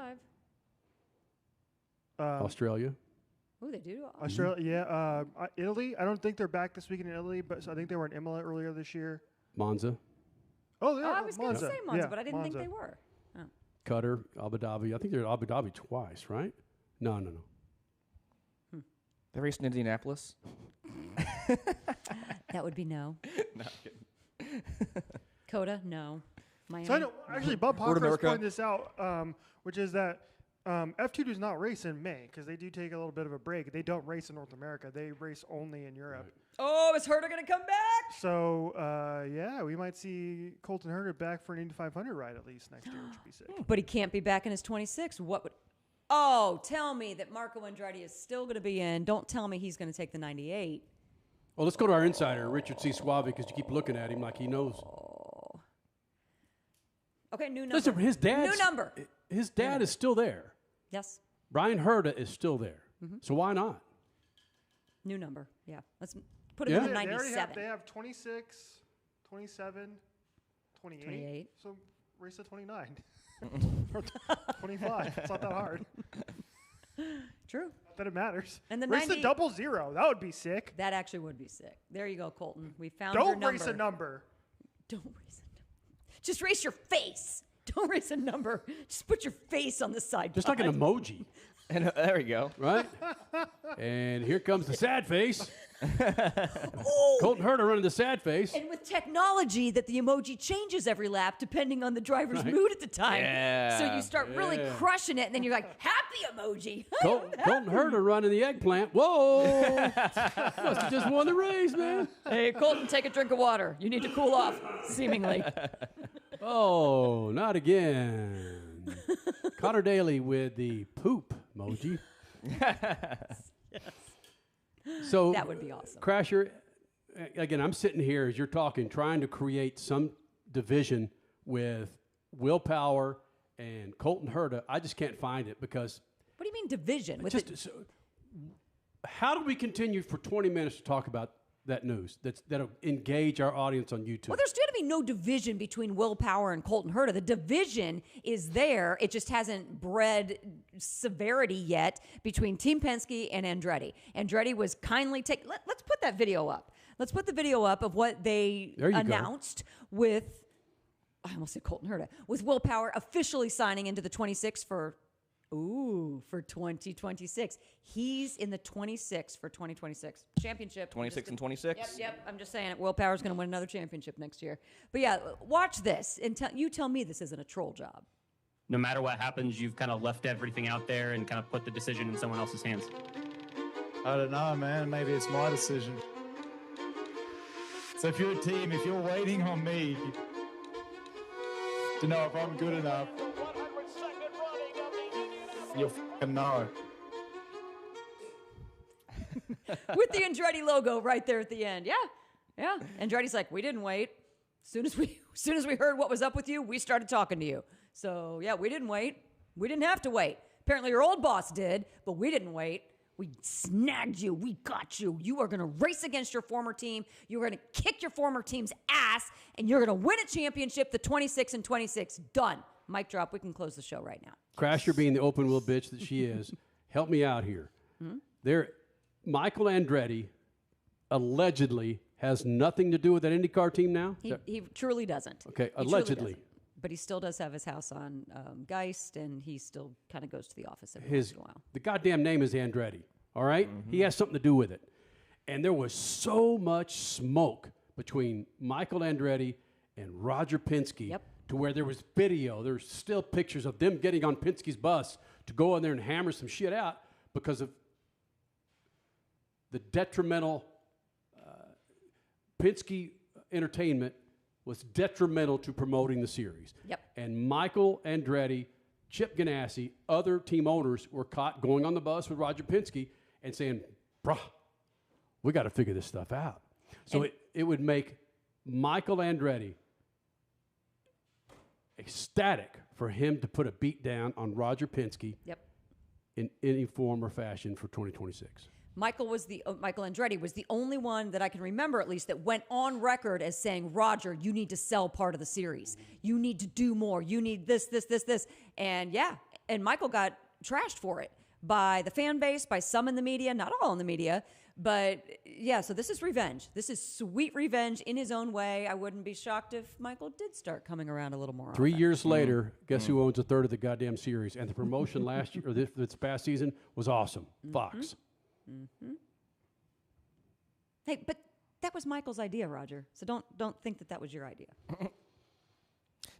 5. Australia. Oh, they do. Australia, yeah. Italy. I don't think they're back this weekend in Italy, but I think they were in Imola earlier this year. Monza. Oh, they are. I was going to say Monza, Yeah, but I didn't Monza. think they were. Oh. Qatar, Abu Dhabi. I think they're at Abu Dhabi twice, right? No. They raced in Indianapolis. That would be no. No, I'm kidding. Coda, no. Miami. So I know, actually, Bob North Podcast America. pointed this out, which is that F2 does not race in May because they do take a little bit of a break. They don't race in North America. They race only in Europe. Oh, is Herta going to come back? So, yeah, we might see Colton Herta back for an Indy 500 ride at least next year, which would be sick. But he can't be back in his 26. Oh, tell me that Marco Andretti is still going to be in. Don't tell me he's going to take the 98. Well, let's go to our insider, Richard C. Suave, because you keep looking at him like he knows. Okay, new number. Listen, his dad. New number. His dad is still there. Yes. Brian Herta is still there. So why not? New number. Yeah. Let's put him in the 97. They have 26, 27, 28. So race at 29. Or 25. It's not that hard. True. Not that it matters. And the race 90 the 00. That would be sick. That actually would be sick. There you go, Colton. We found your Don't number. race a number. Don't race a number. Just race your face. Don't race a number. Just put your face on the side. Just like an emoji. And there we go. Right? And here comes the sad face. Oh. Colton Herta running the sad face. And with technology that the emoji changes every lap depending on the driver's mood at the time. Yeah. So you start really crushing it, and then you're like, happy emoji. Colton Herta running the eggplant. Whoa! Must have just won the race, man. Hey, Colton, take a drink of water. You need to cool off, seemingly. Oh, not again. Connor Daly with the poop emoji. So That would be awesome. Crasher, again, I'm sitting here as you're talking, trying to create some division with Will Power and Colton Herta. I just can't find it because. What do you mean division? How do we continue for 20 minutes to talk about that news that'll engage our audience on YouTube? Well, there's going to be no division between Will Power and Colton Herta. The division is there. It just hasn't bred severity yet between Team Penske and Andretti. Andretti was kindly let's put that video up. Let's put the video up of what they announced with, I almost said Colton Herta, with Will Power officially signing into the 26 for 2026. He's in the 26 for 2026 championship. 26 and 26? Yep. I'm just saying it. Will Power's going to win another championship next year. But yeah, watch this and you tell me this isn't a troll job. No matter what happens, you've kind of left everything out there and kind of put the decision in someone else's hands. I don't know, man. Maybe it's my decision. So if you're a team, if you're waiting on me to know if I'm good enough, you'll f***ing know. With the Andretti logo right there at the end. Yeah. Andretti's like, we didn't wait. As soon as we heard what was up with you, we started talking to you. So yeah, we didn't wait. We didn't have to wait. Apparently your old boss did, but we didn't wait. We snagged you. We got you. You are going to race against your former team. You're going to kick your former team's ass, and you're going to win a championship, the 26 and 26. Done. Mic drop. We can close the show right now. Crasher being the open wheel bitch that she is, help me out here. Michael Andretti allegedly has nothing to do with that IndyCar team now? He truly doesn't. Okay, He truly allegedly. doesn't. But he still does have his house on Geist, and he still kind of goes to the office every once in a while. The goddamn name is Andretti, all right? He has something to do with it. And there was so much smoke between Michael Andretti and Roger Penske to where there was video. There's still pictures of them getting on Penske's bus to go in there and hammer some shit out because of the detrimental Penske entertainment was detrimental to promoting the series. And Michael Andretti, Chip Ganassi, other team owners were caught going on the bus with Roger Penske and saying, bruh, we got to figure this stuff out. So it would make Michael Andretti ecstatic for him to put a beat down on Roger Penske in any form or fashion for 2026. Michael Andretti was the only one that I can remember, at least, that went on record as saying, Roger, you need to sell part of the series. You need to do more. You need this. And Michael got trashed for it by the fan base, by some in the media, not all in the media. But yeah, so this is revenge. This is sweet revenge in his own way. I wouldn't be shocked if Michael did start coming around a little more often. 3 years later, guess who owns a third of the goddamn series? And the promotion last year, or this past season, was awesome. Fox. Hey, but that was Michael's idea, Roger. So don't think that was your idea.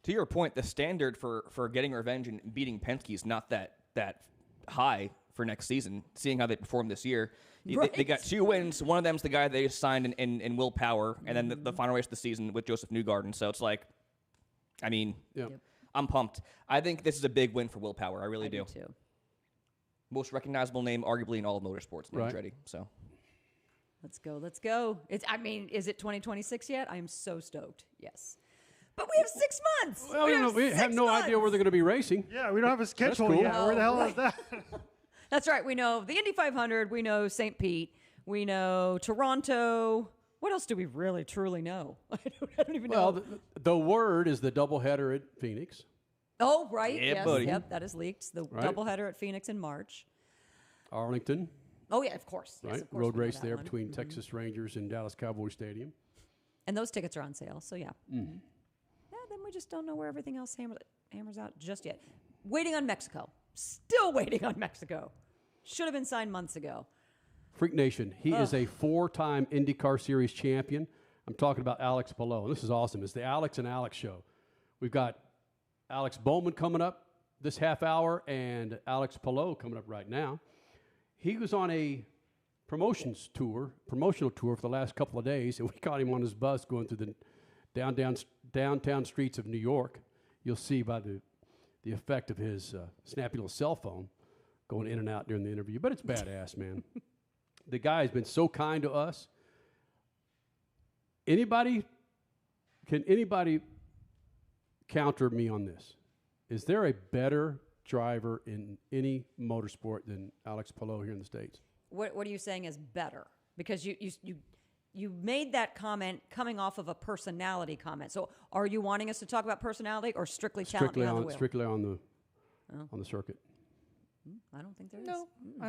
To your point, the standard for getting revenge and beating Penske is not that high for next season, seeing how they performed this year. Right. They got 2 wins. One of them's the guy they signed in Will Power, and then the final race of the season with Joseph Newgarden. So it's like, I mean, I'm pumped. I think this is a big win for Will Power. I really do. Too. Most recognizable name, arguably, in all of motorsports, Andretti. So. Let's go. Let's go. Is it 2026 yet? I am so stoked. Yes. But we have 6 months. Well, we have no idea where they're going to be racing. Yeah, we don't have a schedule cool. yet. Where the hell is that? That's right. We know the Indy 500. We know St. Pete. We know Toronto. What else do we really, truly know? I don't even know. Well, the word is the doubleheader at Phoenix. Oh, right. Yeah, yes. buddy. Yep. That is leaked. The doubleheader at Phoenix in March. Arlington. Oh, yeah, of course. Right. Yes, of course Road we know race that there one. between Texas Rangers and Dallas Cowboys Stadium. And those tickets are on sale. So, yeah. Yeah, then we just don't know where everything else hammers out just yet. Waiting on Mexico. Still waiting on Mexico. Should have been signed months ago. Freak Nation. He is a 4-time IndyCar Series champion. I'm talking about Alex Palou. And this is awesome. It's the Alex and Alex show. We've got Alex Bowman coming up this half hour and Alex Palou coming up right now. He was on a promotional tour for the last couple of days, and we caught him on his bus going through the downtown streets of New York. You'll see by the effect of his snappy little cell phone going in and out during the interview. But it's badass, man. The guy has been so kind to us. Can anybody counter me on this? Is there a better driver in any motorsport than Alex Palou here in the States? What are you saying is better? Because you made that comment coming off of a personality comment. So are you wanting us to talk about personality or strictly talent behind the wheel? Strictly on the circuit. I don't think there is.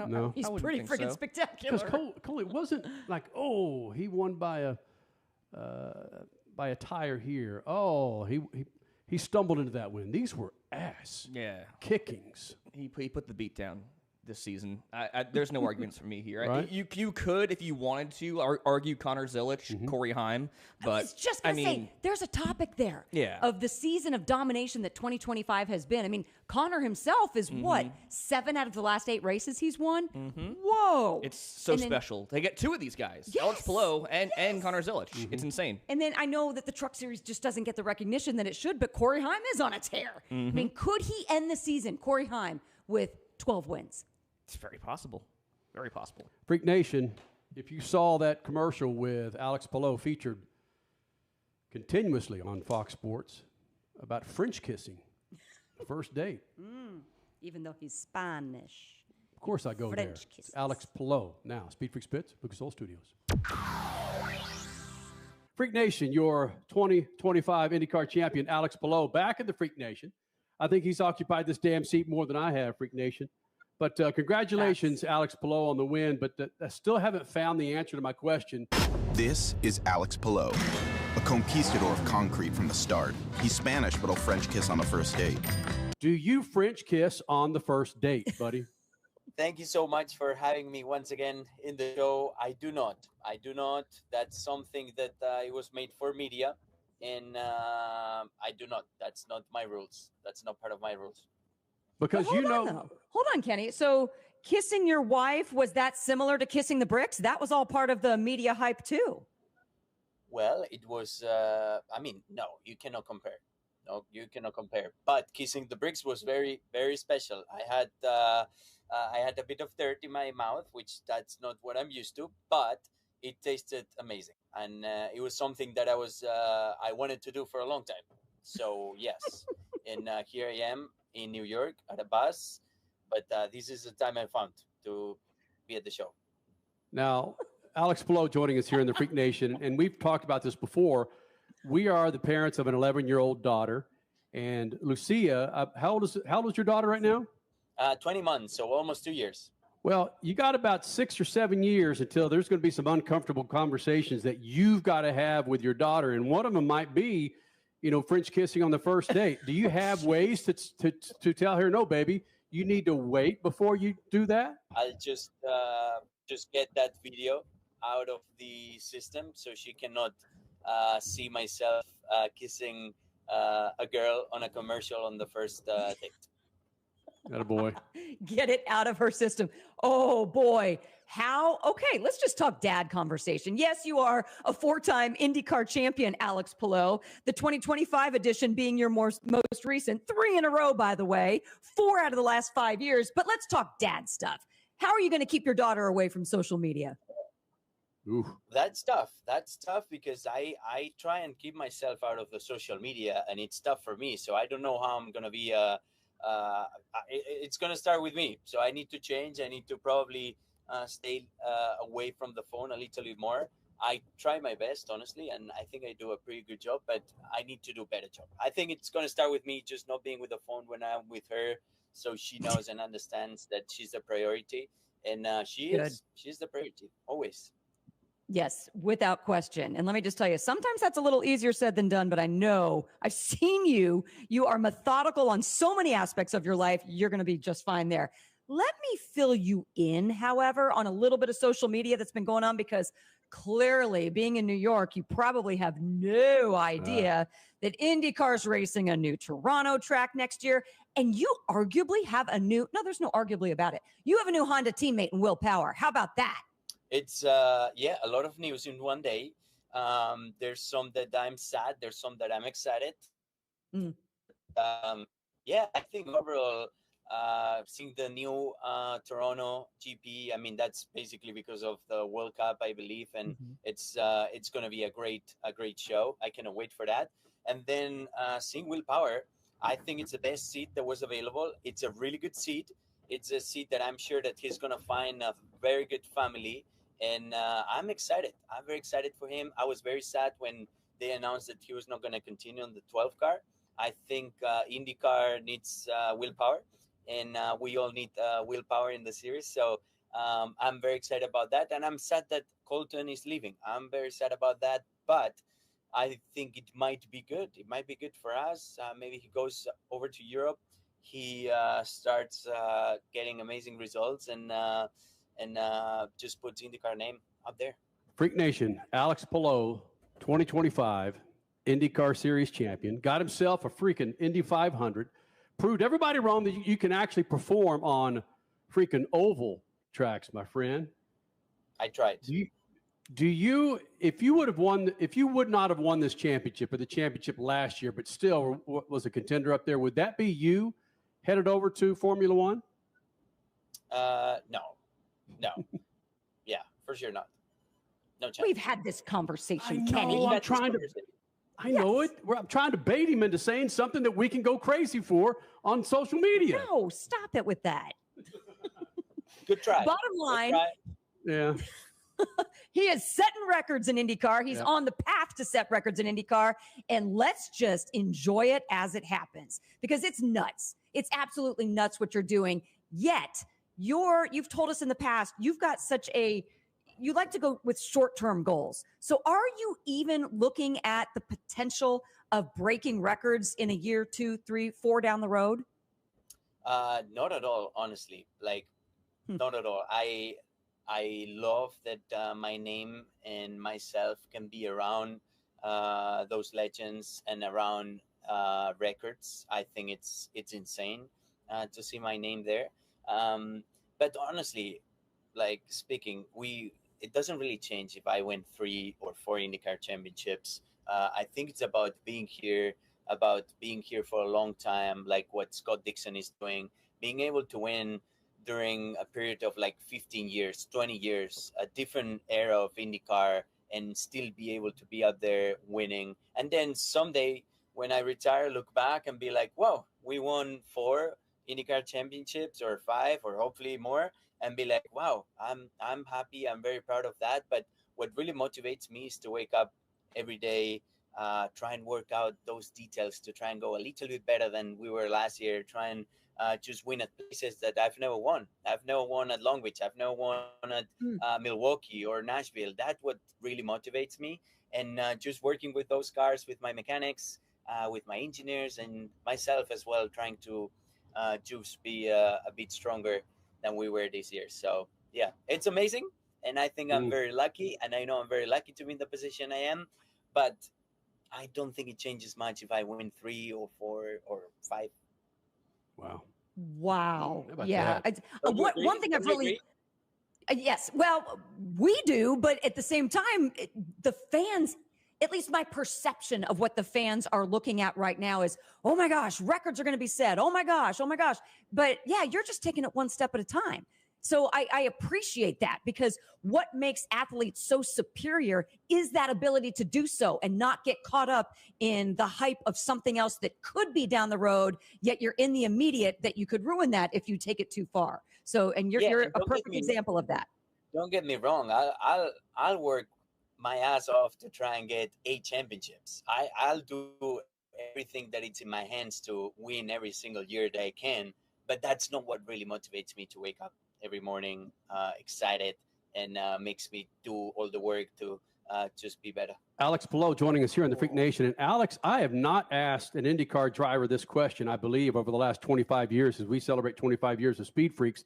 No. He's pretty freaking spectacular. Because Cole, it wasn't like, oh, he won by a tire here. Oh, he stumbled into that win. These were ass kickings. He put the beat down this season. There's no arguments for me here. Right? You could, if you wanted to, argue Connor Zilic, Corey Heim, but I was just going to say, there's a topic there of the season of domination that 2025 has been. I mean, Connor himself is what? 7 out of the last 8 races he's won? Whoa. It's so special. They get 2 of these guys, Alex Palou and Connor Zilic. It's insane. And then I know that the Truck Series just doesn't get the recognition that it should, but Corey Heim is on a tear. I mean, could he end the season, Corey Heim, with 12 wins? It's very possible. Very possible. Freak Nation, if you saw that commercial with Alex Palou featured continuously on Fox Sports about French kissing, the first date. Even though he's Spanish. Of course I go French there. kisses. It's Alex Palou. Now, SpeedFreaks Pits, Lucas Oil Studios. Freak Nation, your 2025 IndyCar champion, Alex Palou, back in the Freak Nation. I think he's occupied this damn seat more than I have, Freak Nation. But congratulations, Alex Palou, on the win. But I still haven't found the answer to my question. This is Alex Palou, a conquistador of concrete from the start. He's Spanish, but he'll French kiss on the first date. Do you French kiss on the first date, buddy? Thank you so much for having me once again in the show. I do not. That's something that it was made for media. And I do not. That's not my rules. That's not part of my rules. Because Hold on, Kenny. So kissing your wife, was that similar to kissing the bricks? That was all part of the media hype too. Well, it was, no, you cannot compare. No, you cannot compare. But kissing the bricks was very, very special. I had a bit of dirt in my mouth, which that's not what I'm used to, but it tasted amazing. And it was something that I wanted to do for a long time. So yes, and here I am in New York at a bus, but this is the time I found to be at the show. Now, Alex Palou joining us here in the Freak Nation, and we've talked about this before. We are the parents of an 11-year-old daughter, and Lucia, how old is your daughter right now? 20 months, so almost 2 years. Well, you got about 6 or 7 years until there's going to be some uncomfortable conversations that you've got to have with your daughter, and one of them might be, French kissing on the first date. Do you have ways to tell her, no, baby, you need to wait before you do that? I'll just get that video out of the system so she cannot see myself kissing a girl on a commercial on the first date. Attaboy. Get it out of her system. Oh boy. Okay, let's just talk dad conversation. Yes, you are a 4-time IndyCar champion, Alex Palou. The 2025 edition being your most recent, 3 in a row, by the way, 4 out of the last 5 years. But let's talk dad stuff. How are you going to keep your daughter away from social media? Ooh. That's tough. That's tough because I try and keep myself out of the social media, and it's tough for me. So I don't know how I'm going to be. It's going to start with me. So I need to change. I need to probably stay away from the phone a little bit more. I try my best, honestly, and I think I do a pretty good job, but I need to do a better job. I think it's going to start with me just not being with the phone when I'm with her, so she knows and understands that she's a priority, and she's the priority, always. Yes, without question. And let me just tell you, sometimes that's a little easier said than done, but I know I've seen you. You are methodical on so many aspects of your life. You're going to be just fine there. Let me fill you in, however, on a little bit of social media that's been going on, because clearly, being in New York, you probably have no idea that IndyCar's racing a new Toronto track next year. And you arguably have there's no arguably about it. You have a new Honda teammate in Will Power. How about that? It's a lot of news in one day. There's some that I'm sad. There's some that I'm excited. I think overall, seeing the new Toronto GP, I mean, that's basically because of the World Cup, I believe, and it's going to be a great show. I cannot wait for that. And then seeing Will Power, I think it's the best seat that was available. It's a really good seat. It's a seat that I'm sure that he's going to find a very good family. And I'm excited. I'm very excited for him. I was very sad when they announced that he was not going to continue on the 12 car. I think IndyCar needs willpower, and we all need willpower in the series. So I'm very excited about that. And I'm sad that Colton is leaving. I'm very sad about that. But I think it might be good. It might be good for us. Maybe he goes over to Europe. He starts getting amazing results and just puts IndyCar name up there. Freak Nation, Alex Palou, 2025 IndyCar Series champion, got himself a freaking Indy 500, proved everybody wrong that you can actually perform on freaking oval tracks, my friend. I tried. If you would not have won this championship or the championship last year, but still was a contender up there, would that be you headed over to Formula One? No. Yeah, for sure not. No chance. We've had this conversation, I Kenny. know, I know it. I'm trying to bait him into saying something that we can go crazy for on social media. No, stop it with that. Good try. Bottom line. Yeah. He is setting records in IndyCar. He's on the path to set records in IndyCar. And let's just enjoy it as it happens, because it's nuts. It's absolutely nuts what you're doing. Yet, you've told us in the past, you like to go with short-term goals. So are you even looking at the potential of breaking records in a year, 2, 3, 4 down the road? Not at all, honestly. Not at all. I love that my name and myself can be around those legends and around records. I think it's insane to see my name there. But honestly, speaking, it doesn't really change if I win 3 or 4 IndyCar championships. I think it's about being here for a long time, like what Scott Dixon is doing, being able to win during a period of 15 years, 20 years, a different era of IndyCar, and still be able to be out there winning. And then someday when I retire, look back and be like, wow, we won 4 IndyCar championships or 5 or hopefully more, and be like, wow, I'm happy. I'm very proud of that. But what really motivates me is to wake up every day, try and work out those details to try and go a little bit better than we were last year, try and just win at places that I've never won. I've never won at Long Beach. I've never won at Milwaukee or Nashville. That's what really motivates me. And just working with those cars, with my mechanics, with my engineers and myself as well, trying to just be a bit stronger than we were this year. So yeah, it's amazing. And I think I'm very lucky, and I know I'm very lucky to be in the position I am, but I don't think it changes much if I win 3 or 4 or 5. Wow. Wow. How about Yeah. that? One thing I've really. Yes. Well, we do, but at the same time, the fans, at least my perception of what the fans are looking at right now is, oh my gosh, records are going to be set. Oh my gosh. Oh my gosh. But yeah, you're just taking it one step at a time. So I appreciate that, because what makes athletes so superior is that ability to do so and not get caught up in the hype of something else that could be down the road, yet you're in the immediate that you could ruin that if you take it too far. So, and you're and a perfect example of that. Don't get me wrong. I'll work my ass off to try and get 8 championships. I'll do everything that it's in my hands to win every single year that I can. But that's not what really motivates me to wake up every morning excited and makes me do all the work to just be better. Alex Palou joining us here in the Freak Nation. And Alex, I have not asked an IndyCar driver this question, I believe, over the last 25 years, as we celebrate 25 years of Speed Freaks.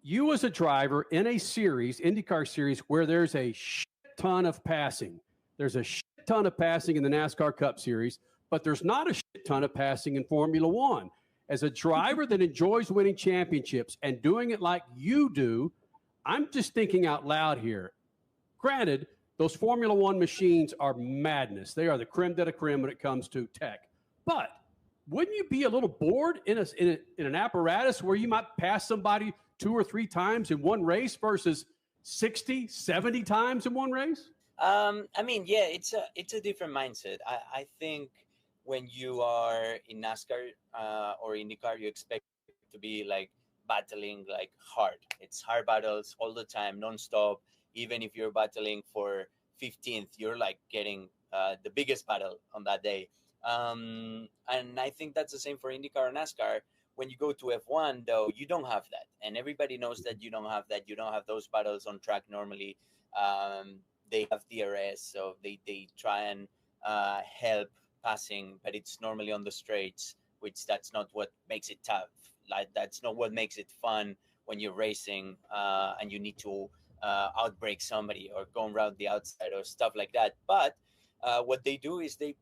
You as a driver in a series, IndyCar series, where there's a shit ton of passing. There's a shit ton of passing in the NASCAR Cup Series, but there's not a shit ton of passing in Formula One. As a driver that enjoys winning championships and doing it like you do, I'm just thinking out loud here. Granted, those Formula One machines are madness. They are the creme de la creme when it comes to tech. But wouldn't you be a little bored in an apparatus where you might pass somebody 2 or 3 times in one race versus 60, 70 times in one race? I mean, yeah, it's a different mindset. I think when you are in NASCAR or IndyCar, you expect to be like battling like hard. It's hard battles all the time, nonstop. Even if you're battling for 15th, you're like getting the biggest battle on that day. And I think that's the same for IndyCar and NASCAR. When you go to F1, though, you don't have that. And everybody knows that you don't have that. You don't have those battles on track normally. They have DRS, so they try and help passing, but it's normally on the straights, which that's not what makes it tough. Like, that's not what makes it fun when you're racing and you need to outbrake somebody or go around the outside or stuff like that. But what they do is they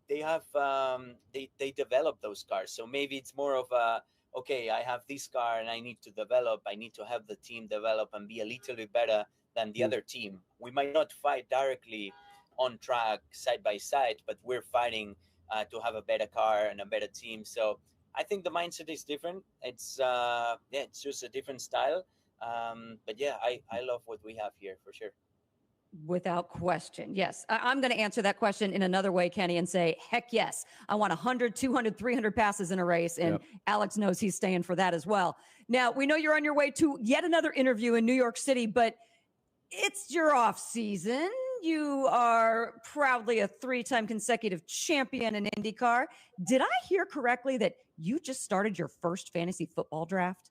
develop those cars. So maybe it's more of a, okay, I have this car and I need to develop. I need to have the team develop and be a little bit better than the other team. We might not fight directly on track side by side, but we're fighting to have a better car and a better team. So I think the mindset is different. It's it's just a different style. But yeah, I love what we have here for sure. Without question. Yes. I'm going to answer that question in another way, Kenny, and say, heck yes. I want 100, 200, 300 passes in a race. And Alex knows he's staying for that as well. Now, we know you're on your way to yet another interview in New York City, but it's your off season. You are proudly a 3-time consecutive champion in IndyCar. Did I hear correctly that you just started your first fantasy football draft?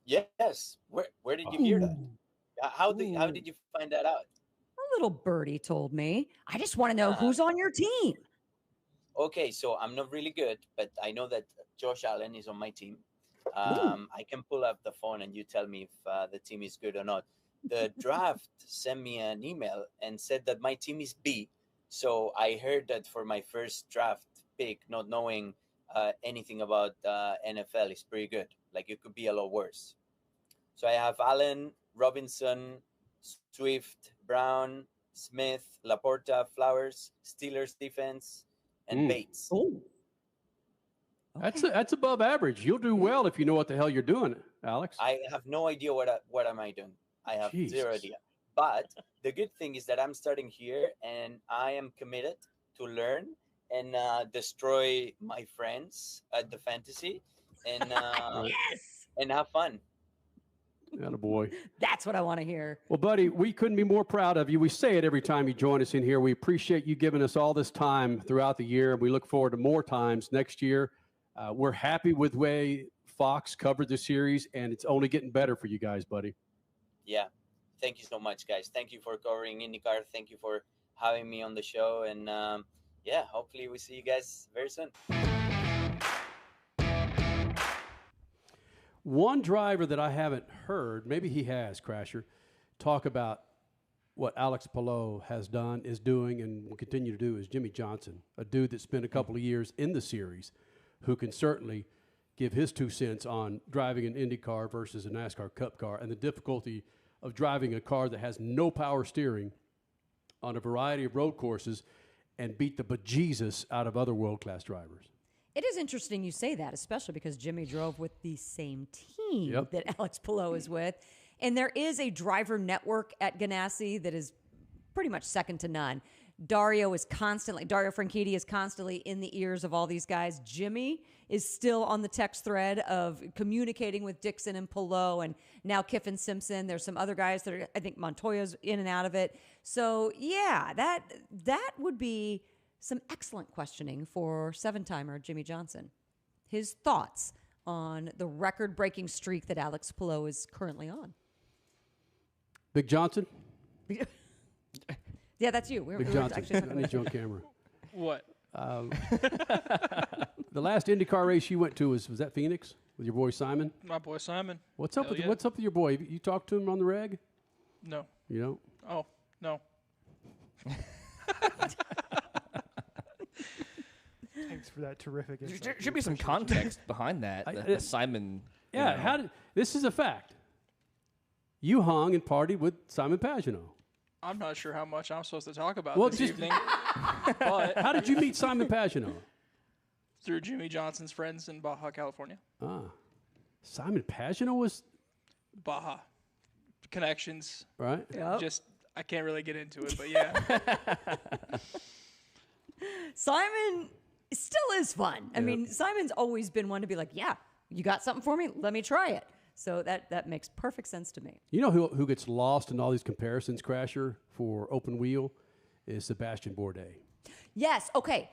Yes. Where did you hear that? How did you find that out? A little birdie told me. I just want to know who's on your team. Okay, so I'm not really good, but I know that Josh Allen is on my team. I can pull up the phone and you tell me if the team is good or not. The draft sent me an email and said that my team is B. So I heard that for my first draft pick, not knowing anything about NFL is pretty good. Like, it could be a lot worse. So I have Allen, Robinson, Swift, Brown, Smith, Laporta, Flowers, Steelers defense, and Bates. Oh, okay. That's above average. You'll do well if you know what the hell you're doing, Alex. I have no idea what am I doing. I have zero idea. But the good thing is that I'm starting here, and I am committed to learn and destroy my friends at the fantasy, and and have fun. Attaboy. That's what I want to hear. Well, buddy, we couldn't be more proud of you. We say it every time you join us in here. We appreciate you giving us all this time throughout the year. We look forward to more times next year. We're happy with the way Fox covered the series, and it's only getting better for you guys, buddy. Yeah. Thank you so much, guys. Thank you for covering IndyCar. Thank you for having me on the show. And hopefully we see you guys very soon. One driver that I haven't heard, maybe he has, Crasher, talk about what Alex Palou has done, is doing, and will continue to do, is Jimmy Johnson, a dude that spent a couple of years in the series, who can certainly give his 2 cents on driving an IndyCar versus a NASCAR Cup car and the difficulty of driving a car that has no power steering on a variety of road courses and beat the bejesus out of other world-class drivers. It is interesting you say that, especially because Jimmy drove with the same team that Alex Palou is with. And there is a driver network at Ganassi that is pretty much second to none. Dario Franchitti is constantly in the ears of all these guys. Jimmy is still on the text thread of communicating with Dixon and Palou, and now Kiffin Simpson. There's some other guys that are, I think Montoya's in and out of it. So yeah, that would be some excellent questioning for 7-timer Jimmy Johnson. His thoughts on the record-breaking streak that Alex Palou is currently on. Big Johnson? Yeah, that's you. Big Johnson. I need you on camera. What? The last IndyCar race you went to was that Phoenix with your boy Simon? My boy Simon. What's up with your boy? You talked to him on the reg? No. You don't? Oh, no. Thanks for that terrific insight. There should be some context behind that. The Simon. Yeah, this is a fact. You hung and partied with Simon Pagino. I'm not sure how much I'm supposed to talk about this evening. But how did you meet Simon Pagino? Through Jimmy Johnson's friends in Baja, California. Simon Pagino was Baja connections. Right. Yep. Just I can't really get into it, but yeah. Simon still is fun. I mean, Simon's always been one to be like, yeah, you got something for me? Let me try it. So that makes perfect sense to me. You know who gets lost in all these comparisons, Crasher, for open wheel is Sebastian Bourdais. Yes, okay.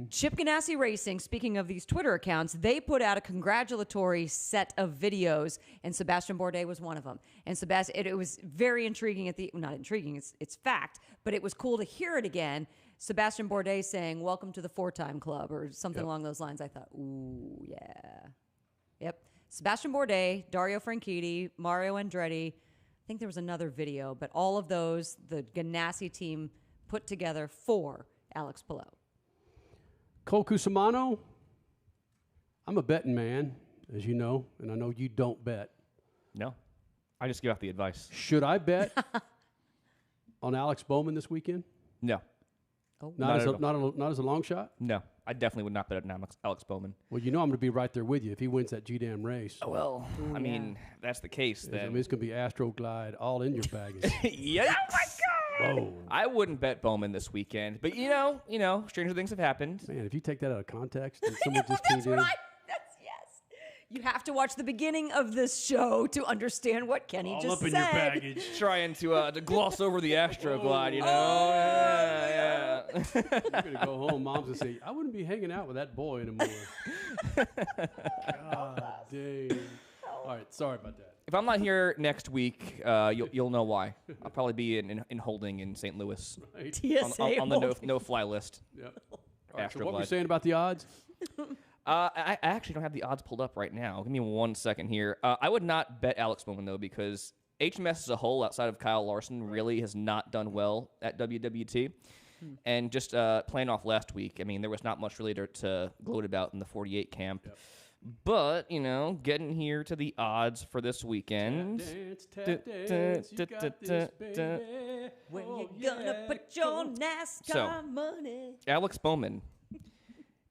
Chip Ganassi Racing, speaking of these Twitter accounts, they put out a congratulatory set of videos, and Sebastian Bourdais was one of them. And Sebastian, it was very intriguing not intriguing, it's fact, but it was cool to hear it again. Sebastian Bourdais saying, "Welcome to the 4-time club," or something along those lines. I thought, ooh, yeah. Yep. Sebastian Bourdais, Dario Franchitti, Mario Andretti. I think there was another video, but all of those, the Ganassi team put together for Alex Palou. Cole Cusimano, I'm a betting man, as you know, and I know you don't bet. No. I just give out the advice. Should I bet on Alex Bowman this weekend? No. Oh. Not as a long shot? No. I definitely would not bet on Alex Bowman. Well, you know I'm going to be right there with you if he wins that G-Dam race. Oh, well, I mean, that's the case. Then. I mean, it's going to be Astroglide all in your baggage. Yikes. Oh, my God. Whoa. I wouldn't bet Bowman this weekend. But, you know, stranger things have happened. Man, if you take that out of context and someone just tuned in. Yes. You have to watch the beginning of this show to understand what Kenny all just up in said. your baggage. Trying to gloss over the Astroglide, you know? Yeah. You're going to go home, mom's going to say, I wouldn't be hanging out with that boy anymore. God dang. All right, sorry about that. If I'm not here next week, you'll know why. I'll probably be in holding in St. Louis. Right. On the no-fly list. Yep. All right, so what Astroglide. were you saying about the odds? I actually don't have the odds pulled up right now. Give me 1 second here. I would not bet Alex Bowman, though, because HMS as a whole, outside of Kyle Larson, really has not done well at WWT. And just playing off last week, I mean, there was not much really to gloat about in the 48 camp. Yep. But, you know, getting here to the odds for this weekend. Tap dance, you got this, baby. When you gonna put your NASCAR money? Alex Bowman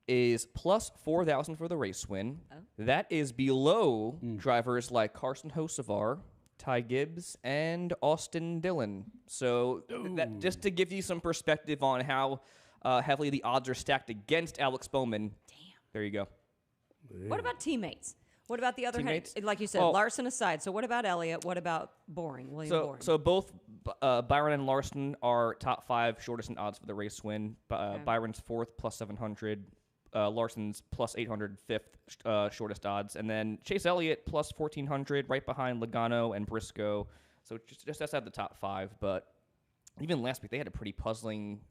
is plus 4,000 for the race win. Oh. That is below drivers like Carson Hocevar, Ty Gibbs, and Austin Dillon. So that, just to give you some perspective on how heavily the odds are stacked against Alex Bowman. Damn. There you go. What about teammates? What about the other teammates? Like you said, Larson aside. So what about Elliott? What about William Boring? So both Byron and Larson are top 5 shortest in odds for the race win. Byron's 4th plus 700. Larson's plus 800, 5th shortest odds. And then Chase Elliott plus 1,400, right behind Logano and Briscoe. So just outside the top 5. But even last week, they had a pretty puzzling,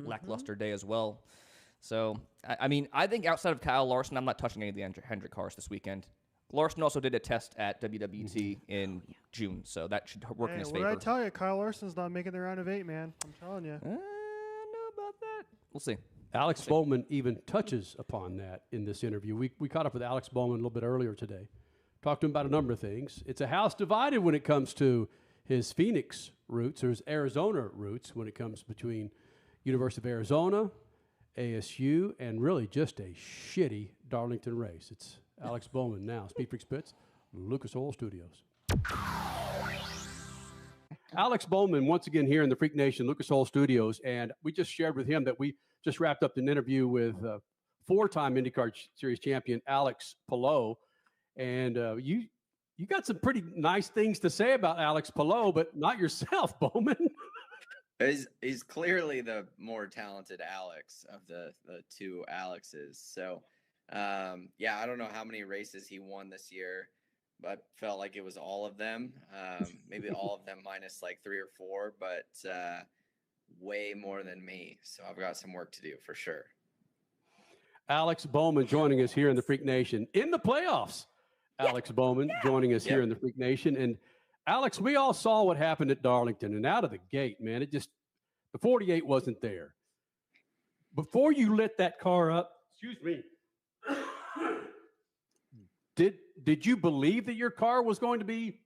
lackluster day as well. So, I mean, I think outside of Kyle Larson, I'm not touching any of the Hendrick cars this weekend. Larson also did a test at WWT in June, so that should work in his favor. What did I tell you? Kyle Larson's not making the round of 8, man. I'm telling you. I don't know about that. We'll see. Alex Bowman even touches upon that in this interview. We caught up with Alex Bowman a little bit earlier today. Talked to him about a number of things. It's a house divided when it comes to his Phoenix roots or his Arizona roots when it comes between University of Arizona, ASU, and really just a shitty Darlington race. It's Alex Bowman now. SpeedFreaks Pits, Lucas Oil Studios. Alex Bowman, once again here in the Freak Nation, Lucas Oil Studios, and we just shared with him that we just wrapped up an interview with four-time IndyCar Series champion Alex Palou, and you got some pretty nice things to say about Alex Palou, but not yourself, Bowman. He's clearly the more talented Alex of the two Alexes. So, yeah, I don't know how many races he won this year, but felt like it was all of them. Maybe all of them minus like 3 or 4, but way more than me. So I've got some work to do for sure. Alex Bowman joining us here in the Freak Nation in the playoffs. Alex Bowman joining us here in the Freak Nation. And Alex, we all saw what happened at Darlington, and out of the gate, man, the 48 wasn't there. Before you lit that car up, excuse me, did you believe that your car was going to be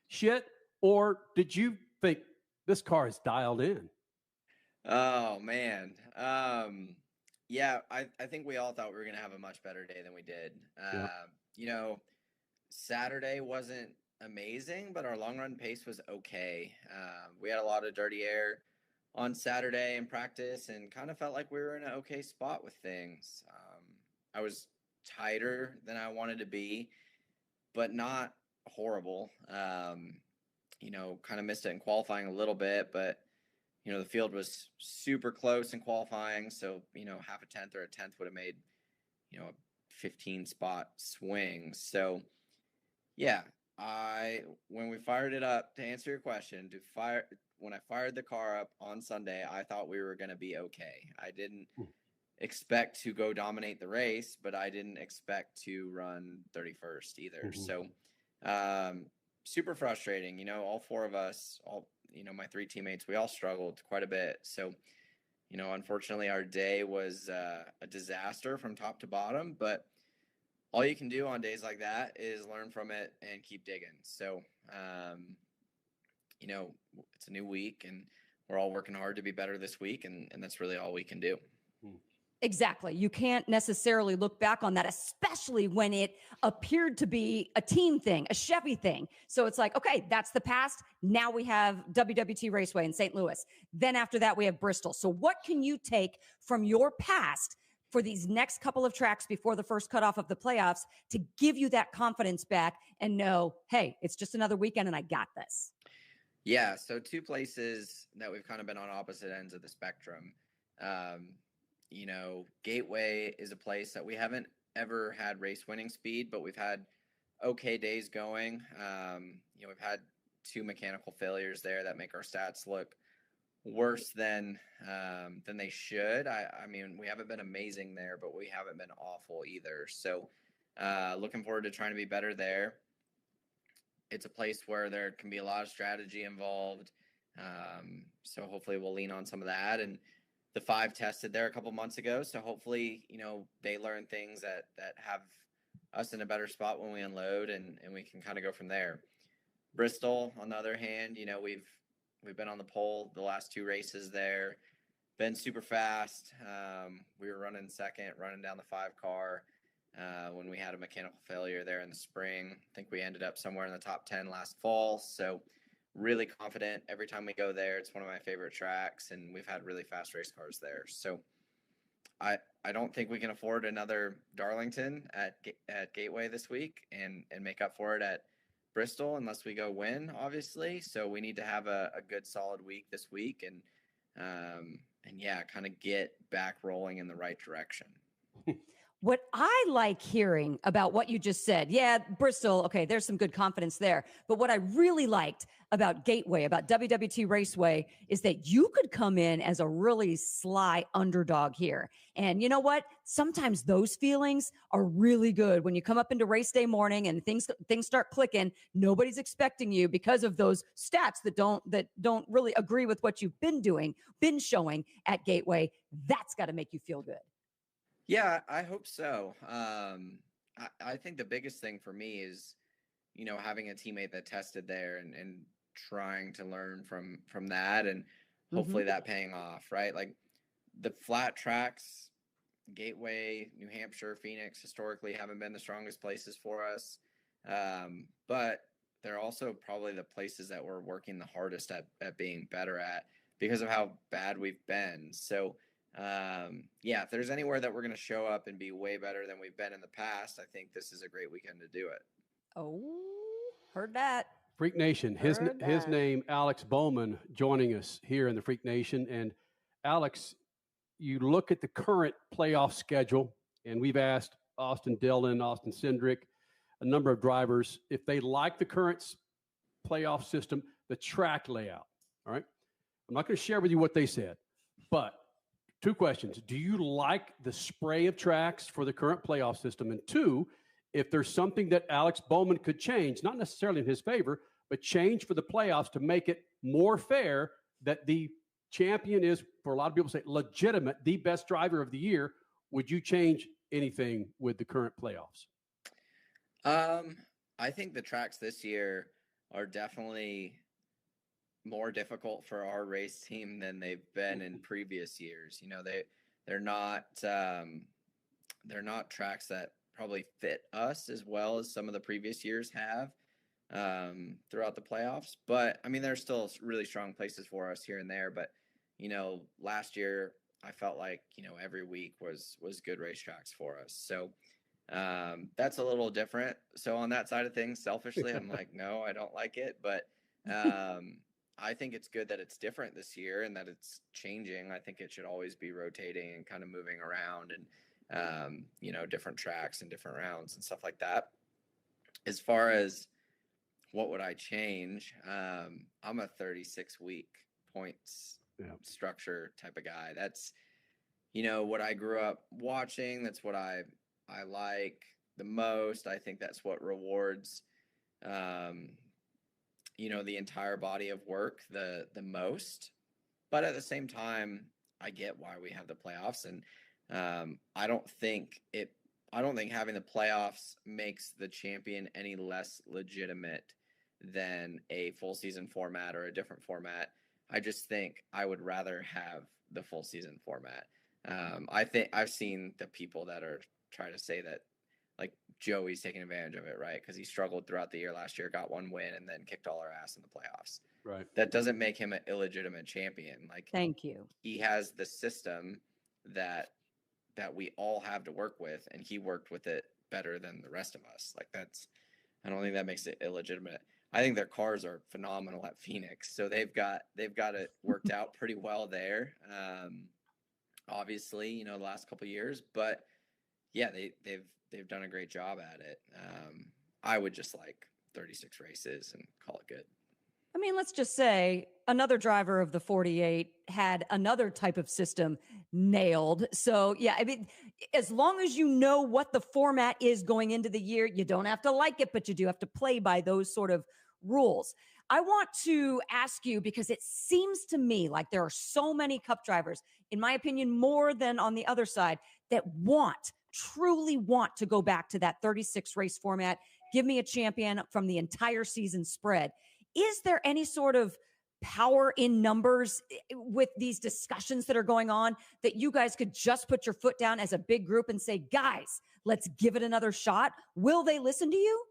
shit, or did you think this car is dialed in? Oh, man. Yeah, I think we all thought we were going to have a much better day than we did. You know, Saturday wasn't amazing, but our long run pace was okay. We had a lot of dirty air on Saturday in practice and kind of felt like we were in an okay spot with things. I was tighter than I wanted to be, but not horrible. You know, kind of missed it in qualifying a little bit, but you know, the field was super close in qualifying. So, you know, half a tenth or a tenth would have made, you know, a 15 spot swing. So yeah, when we fired it up, to answer your question, when I fired the car up on Sunday, I thought we were going to be okay. I didn't expect to go dominate the race, but I didn't expect to run 31st either. So, super frustrating, you know, all 4 of us, my 3 teammates, we all struggled quite a bit. So, you know, unfortunately our day was a disaster from top to bottom, but all you can do on days like that is learn from it and keep digging. So, you know, it's a new week and we're all working hard to be better this week. And that's really all we can do. Exactly. You can't necessarily look back on that, especially when it appeared to be a team thing, a Chevy thing. So it's like, okay, that's the past. Now we have WWT Raceway in St. Louis. Then after that, we have Bristol. So what can you take from your past for these next couple of tracks before the first cutoff of the playoffs to give you that confidence back and know, hey, it's just another weekend and I got this? Yeah. So 2 places that we've kind of been on opposite ends of the spectrum. You know, Gateway is a place that we haven't ever had race winning speed, but we've had okay days going. You know, we've had 2 mechanical failures there that make our stats look worse than they should. I mean, we haven't been amazing there, but we haven't been awful either. So, looking forward to trying to be better there. It's a place where there can be a lot of strategy involved. So hopefully we'll lean on some of that. And the 5 tested there a couple months ago. So hopefully, you know, they learn things that have us in a better spot when we unload and we can kind of go from there. Bristol, on the other hand, you know, we've been on the pole the last 2 races there, been super fast. We were running second, running down the 5 car when we had a mechanical failure there in the spring. I think we ended up somewhere in the top 10 last fall. So really confident every time we go there. It's one of my favorite tracks, and we've had really fast race cars there. So I don't think we can afford another Darlington at Gateway this week and make up for it at Bristol unless we go win, obviously. So we need to have a good solid week this week and yeah, kind of get back rolling in the right direction. What I like hearing about what you just said, yeah, Bristol, okay, there's some good confidence there. But what I really liked about Gateway, about WWT Raceway, is that you could come in as a really sly underdog here. And you know what? Sometimes those feelings are really good when you come up into race day morning and things start clicking. Nobody's expecting you because of those stats that don't really agree with what you've been showing at Gateway. That's got to make you feel good. Yeah, I hope so. I think the biggest thing for me is, having a teammate that tested there and trying to learn from that, and hopefully that paying off, right? Like the flat tracks, Gateway, New Hampshire, Phoenix, historically haven't been the strongest places for us. But they're also probably the places that we're working the hardest at being better at because of how bad we've been. So, if there's anywhere that we're going to show up and be way better than we've been in the past, I think this is a great weekend to do it. Oh, heard that. Freak Nation, his name, Alex Bowman, joining us here in the Freak Nation. And Alex, you look at the current playoff schedule, and we've asked Austin Dillon, Austin Cindric, a number of drivers, if they like the current playoff system, the track layout. All right. I'm not going to share with you what they said, but 2 questions. Do you like the spray of tracks for the current playoff system? And 2, if there's something that Alex Bowman could change, not necessarily in his favor, but change for the playoffs to make it more fair that the champion is, for a lot of people say, legitimate, the best driver of the year, would you change anything with the current playoffs? I think the tracks this year are definitely more difficult for our race team than they've been in previous years. They're not tracks that probably fit us as well as some of the previous years have throughout the playoffs. But I mean, there's still really strong places for us here and there. But last year I felt like every week was good racetracks for us. So that's a little different. So on that side of things, selfishly, I'm like, no, I don't like it. But I think it's good that it's different this year and that it's changing. I think it should always be rotating and kind of moving around and, different tracks and different rounds and stuff like that. As far as what would I change? I'm a 36-week points structure type of guy. That's, what I grew up watching. That's what I like the most. I think that's what rewards, the entire body of work the most. But at the same time, I get why we have the playoffs, and I don't think having the playoffs makes the champion any less legitimate than a full season format or a different format. I just think I would rather have the full season format. I think I've seen the people that are trying to say that, like, Joey's taking advantage of it, right? Because he struggled throughout the year last year, got one win, and then kicked all our ass in the playoffs. Right. That doesn't make him an illegitimate champion. Like, thank you. He has the system that we all have to work with, and he worked with it better than the rest of us. Like, I don't think that makes it illegitimate. I think their cars are phenomenal at Phoenix, so they've got it worked out pretty well there. Obviously, the last couple of years, but yeah, they've done a great job at it. I would just like 36 races and call it good. I mean, let's just say another driver of the 48 had another type of system nailed. So, yeah, I mean, as long as you know what the format is going into the year, you don't have to like it, but you do have to play by those sort of rules. I want to ask you, because it seems to me like there are so many Cup drivers, in my opinion, more than on the other side, that truly want to go back to that 36 race format. Give me a champion from the entire season spread. Is there any sort of power in numbers with these discussions that are going on that you guys could just put your foot down as a big group and say, guys, let's give it another shot? Will they listen to you?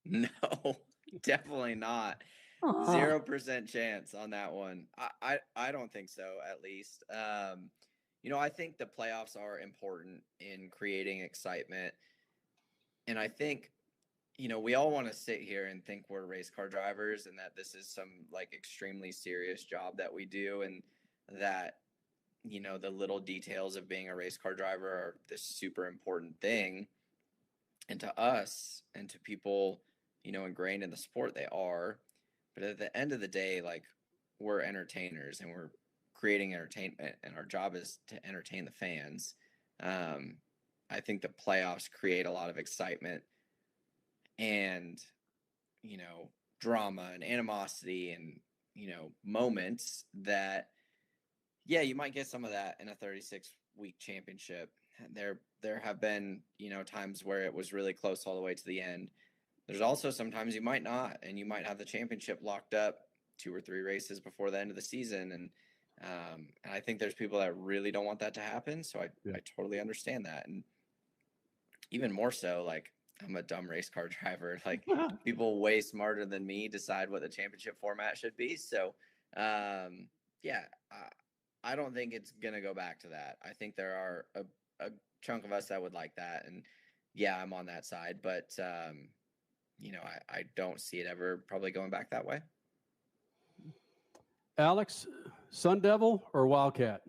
No, definitely not. 0% chance on that one. I don't think so, at least. I think the playoffs are important in creating excitement. And I think, we all want to sit here and think we're race car drivers and that this is some like extremely serious job that we do, and that, you know, the little details of being a race car driver are this super important thing. And to us and to people, you know, ingrained in the sport, they are. But at the end of the day, like, we're entertainers and we're creating entertainment, and our job is to entertain the fans. I think the playoffs create a lot of excitement and, you know, drama and animosity and, you know, moments that, yeah, you might get some of that in a 36-week championship. There have been, you know, times where it was really close all the way to the end. There's also sometimes you might not, and you might have the championship locked up 2 or 3 races before the end of the season. And I think there's people that really don't want that to happen. So I totally understand that. And even more so, like, I'm a dumb race car driver. Like, people way smarter than me decide what the championship format should be. So, yeah, I don't think it's going to go back to that. I think there are a chunk of us that would like that. And yeah, I'm on that side, but, you know, I don't see it ever probably going back that way. Alex, Sun Devil or Wildcat?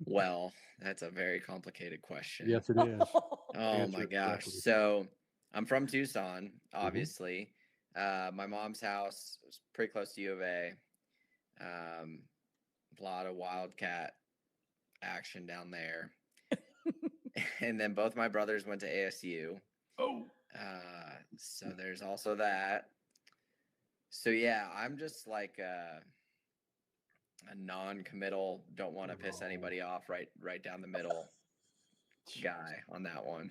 Well, that's a very complicated question. Yes, it is. Oh my gosh. So I'm from Tucson, obviously. My mom's house was pretty close to U of A. A lot of Wildcat action down there. And then both my brothers went to ASU. Oh. So there's also that. So yeah, I'm just like a non-committal, don't want to piss anybody off, right down the middle guy on that one.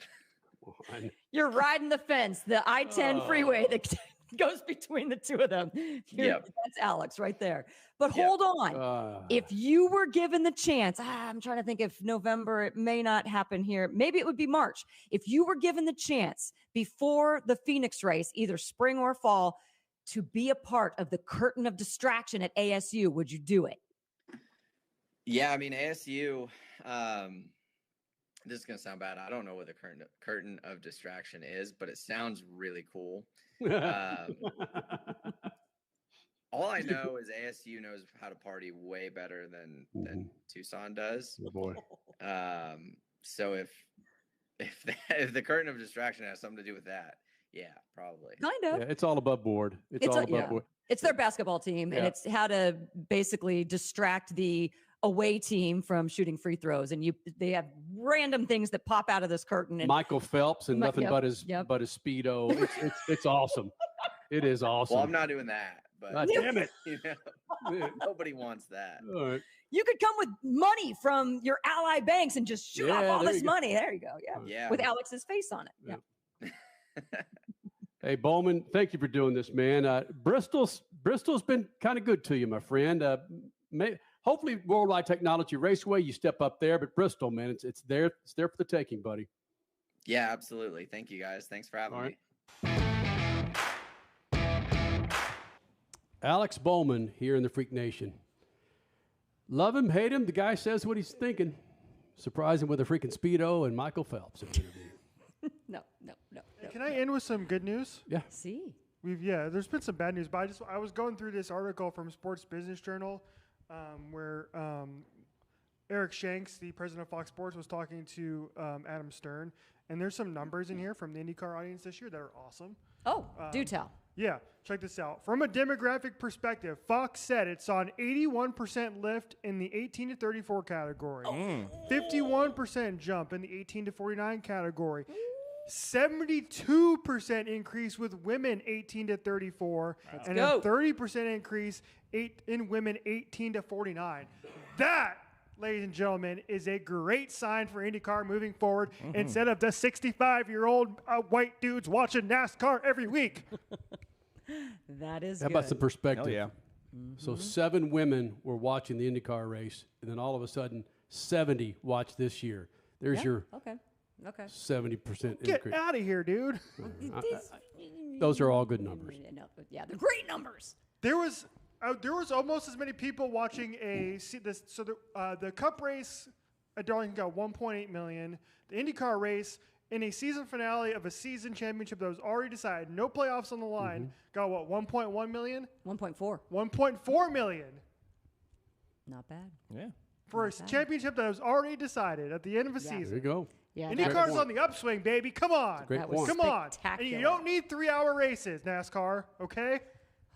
You're riding the fence, the I-10 freeway that goes between the two of them. That's Alex right there. But hold on. If you were given the chance, I'm trying to think if November, it may not happen here. Maybe it would be March. If you were given the chance before the Phoenix race, either spring or fall, to be a part of the curtain of distraction at ASU, would you do it? Yeah, I mean, ASU, this is going to sound bad. I don't know what the curtain of distraction is, but it sounds really cool. All I know is ASU knows how to party way better than Tucson does. Oh boy. So if the curtain of distraction has something to do with that, yeah, probably. Kind of. Yeah, it's all above board. It's all above board. It's their basketball team, and it's how to basically distract the away team from shooting free throws. And they have random things that pop out of this curtain. And Michael Phelps and nothing but his Speedo. It's awesome. It is awesome. Well, I'm not doing that. But God damn it. You know, nobody wants that. All right. You could come with money from your ally banks and just shoot off all this money. There you go. Yeah. With Alex's face on it. Yeah. Hey, Bowman, thank you for doing this, man. Bristol's been kind of good to you, my friend. Hopefully, Worldwide Technology Raceway, you step up there, but Bristol, man, it's there for the taking, buddy. Yeah, absolutely. Thank you, guys. Thanks for having me. Alex Bowman here in the Freak Nation. Love him, hate him, the guy says what he's thinking. Surprise him with a freaking Speedo and Michael Phelps. No. Can I end with some good news? Yeah. See. There's been some bad news, but I was going through this article from Sports Business Journal where Eric Shanks, the president of Fox Sports, was talking to Adam Stern, and there's some numbers in here from the IndyCar audience this year that are awesome. Oh, do tell. Yeah, check this out. From a demographic perspective, Fox said it saw an 81% lift in the 18 to 34 category, 51% jump in the 18 to 49 category, 72% increase with women 18 to 34, and a 30% increase in women 18 to 49. That, ladies and gentlemen, is a great sign for IndyCar moving forward instead of the 65-year-old white dudes watching NASCAR every week. That is How about some perspective? Hell yeah. So 7 women were watching the IndyCar race, and then all of a sudden 70 watched this year. There's your 70% increase. Get out of here, dude. Those are all good numbers. Yeah, they're great numbers. There was almost as many people watching the Cup race at Darlington got 1.8 million. The IndyCar race in a season finale of a season championship that was already decided, no playoffs on the line, got what, 1.1 million? 1.4. 1.4 million. Not bad. Yeah. for a championship that was already decided at the end of a season. There you go. Yeah, IndyCar's on the upswing, baby. Come on. Great point. Come on. And you don't need 3-hour races, NASCAR, okay?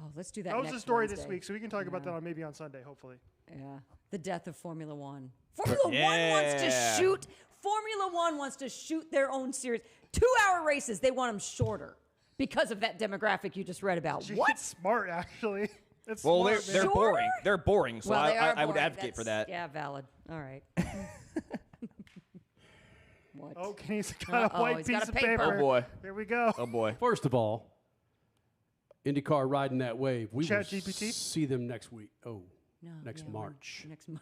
Oh, let's do that. That was the next story Wednesday. this week, so we can talk about that on maybe on Sunday, hopefully. Yeah. The death of Formula One. Formula One wants to shoot. Formula One wants to shoot their own series. 2-hour races, they want them shorter because of that demographic you just read about. What? It's smart, actually. It's Well, smart, they're man. boring. They're boring, so Well, they are I would boring. advocate for that. Yeah, valid. All right. What? Oh, he's got a white he's piece got a of paper. paper. Oh, boy. Here we go. Oh, boy. First of all, IndyCar riding that wave. We will ChatGPT? see them next week. Oh, No, next yeah, March. Next month.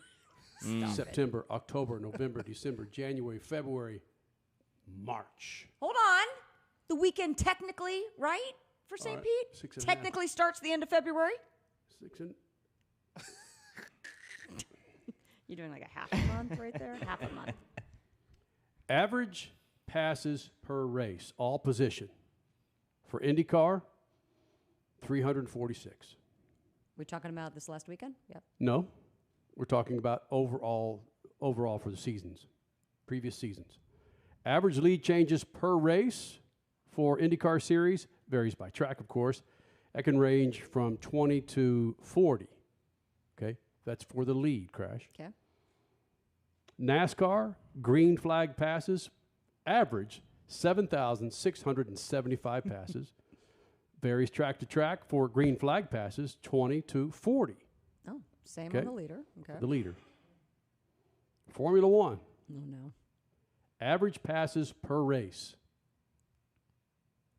Stop it. September, October, November, December, January, February, March. Hold on. The weekend technically, right? For St. right, Pete? 6.5. Technically starts the end of February? 6 and You're doing like a half a month right there? Half a month. average passes per race, all position. For IndyCar, 346. We talking about this last weekend? Yep. No, we're talking about overall for the seasons, previous seasons. Average lead changes per race for IndyCar series varies by track, of course. That can range from 20 to 40. Okay, that's for the lead, Crash. Okay. NASCAR green flag passes average 7,675 passes. Varies track to track for green flag passes 20 to 40. Oh, same Okay. on the leader. Okay. The leader. Formula One. Oh, no. Average passes per race.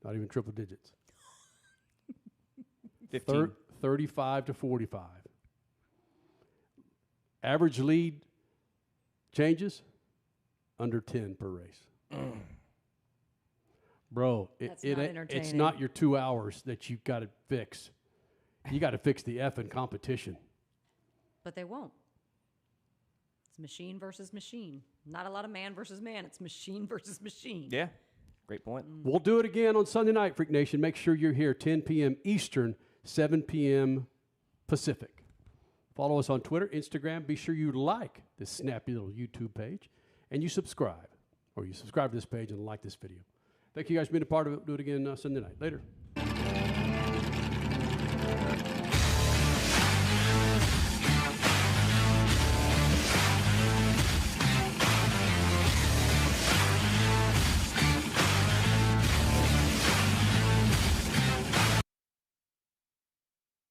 Not even triple digits. 15. 35 to 45. Average lead changes under 10 per race. Bro, That's not it's entertaining. not your 2 hours that you've got to fix. You got to fix the effing competition. But they won't. It's machine versus machine. Not a lot of man versus man. It's machine versus machine. Yeah. Great point. We'll do it again on Sunday night, Freak Nation. Make sure you're here 10 p.m. Eastern, 7 p.m. Pacific. Follow us on Twitter, Instagram. Be sure you like this snappy little YouTube page, and you subscribe. Or you subscribe to this page and like this video. Thank you guys for being a part of it. Do it again Sunday night. Later.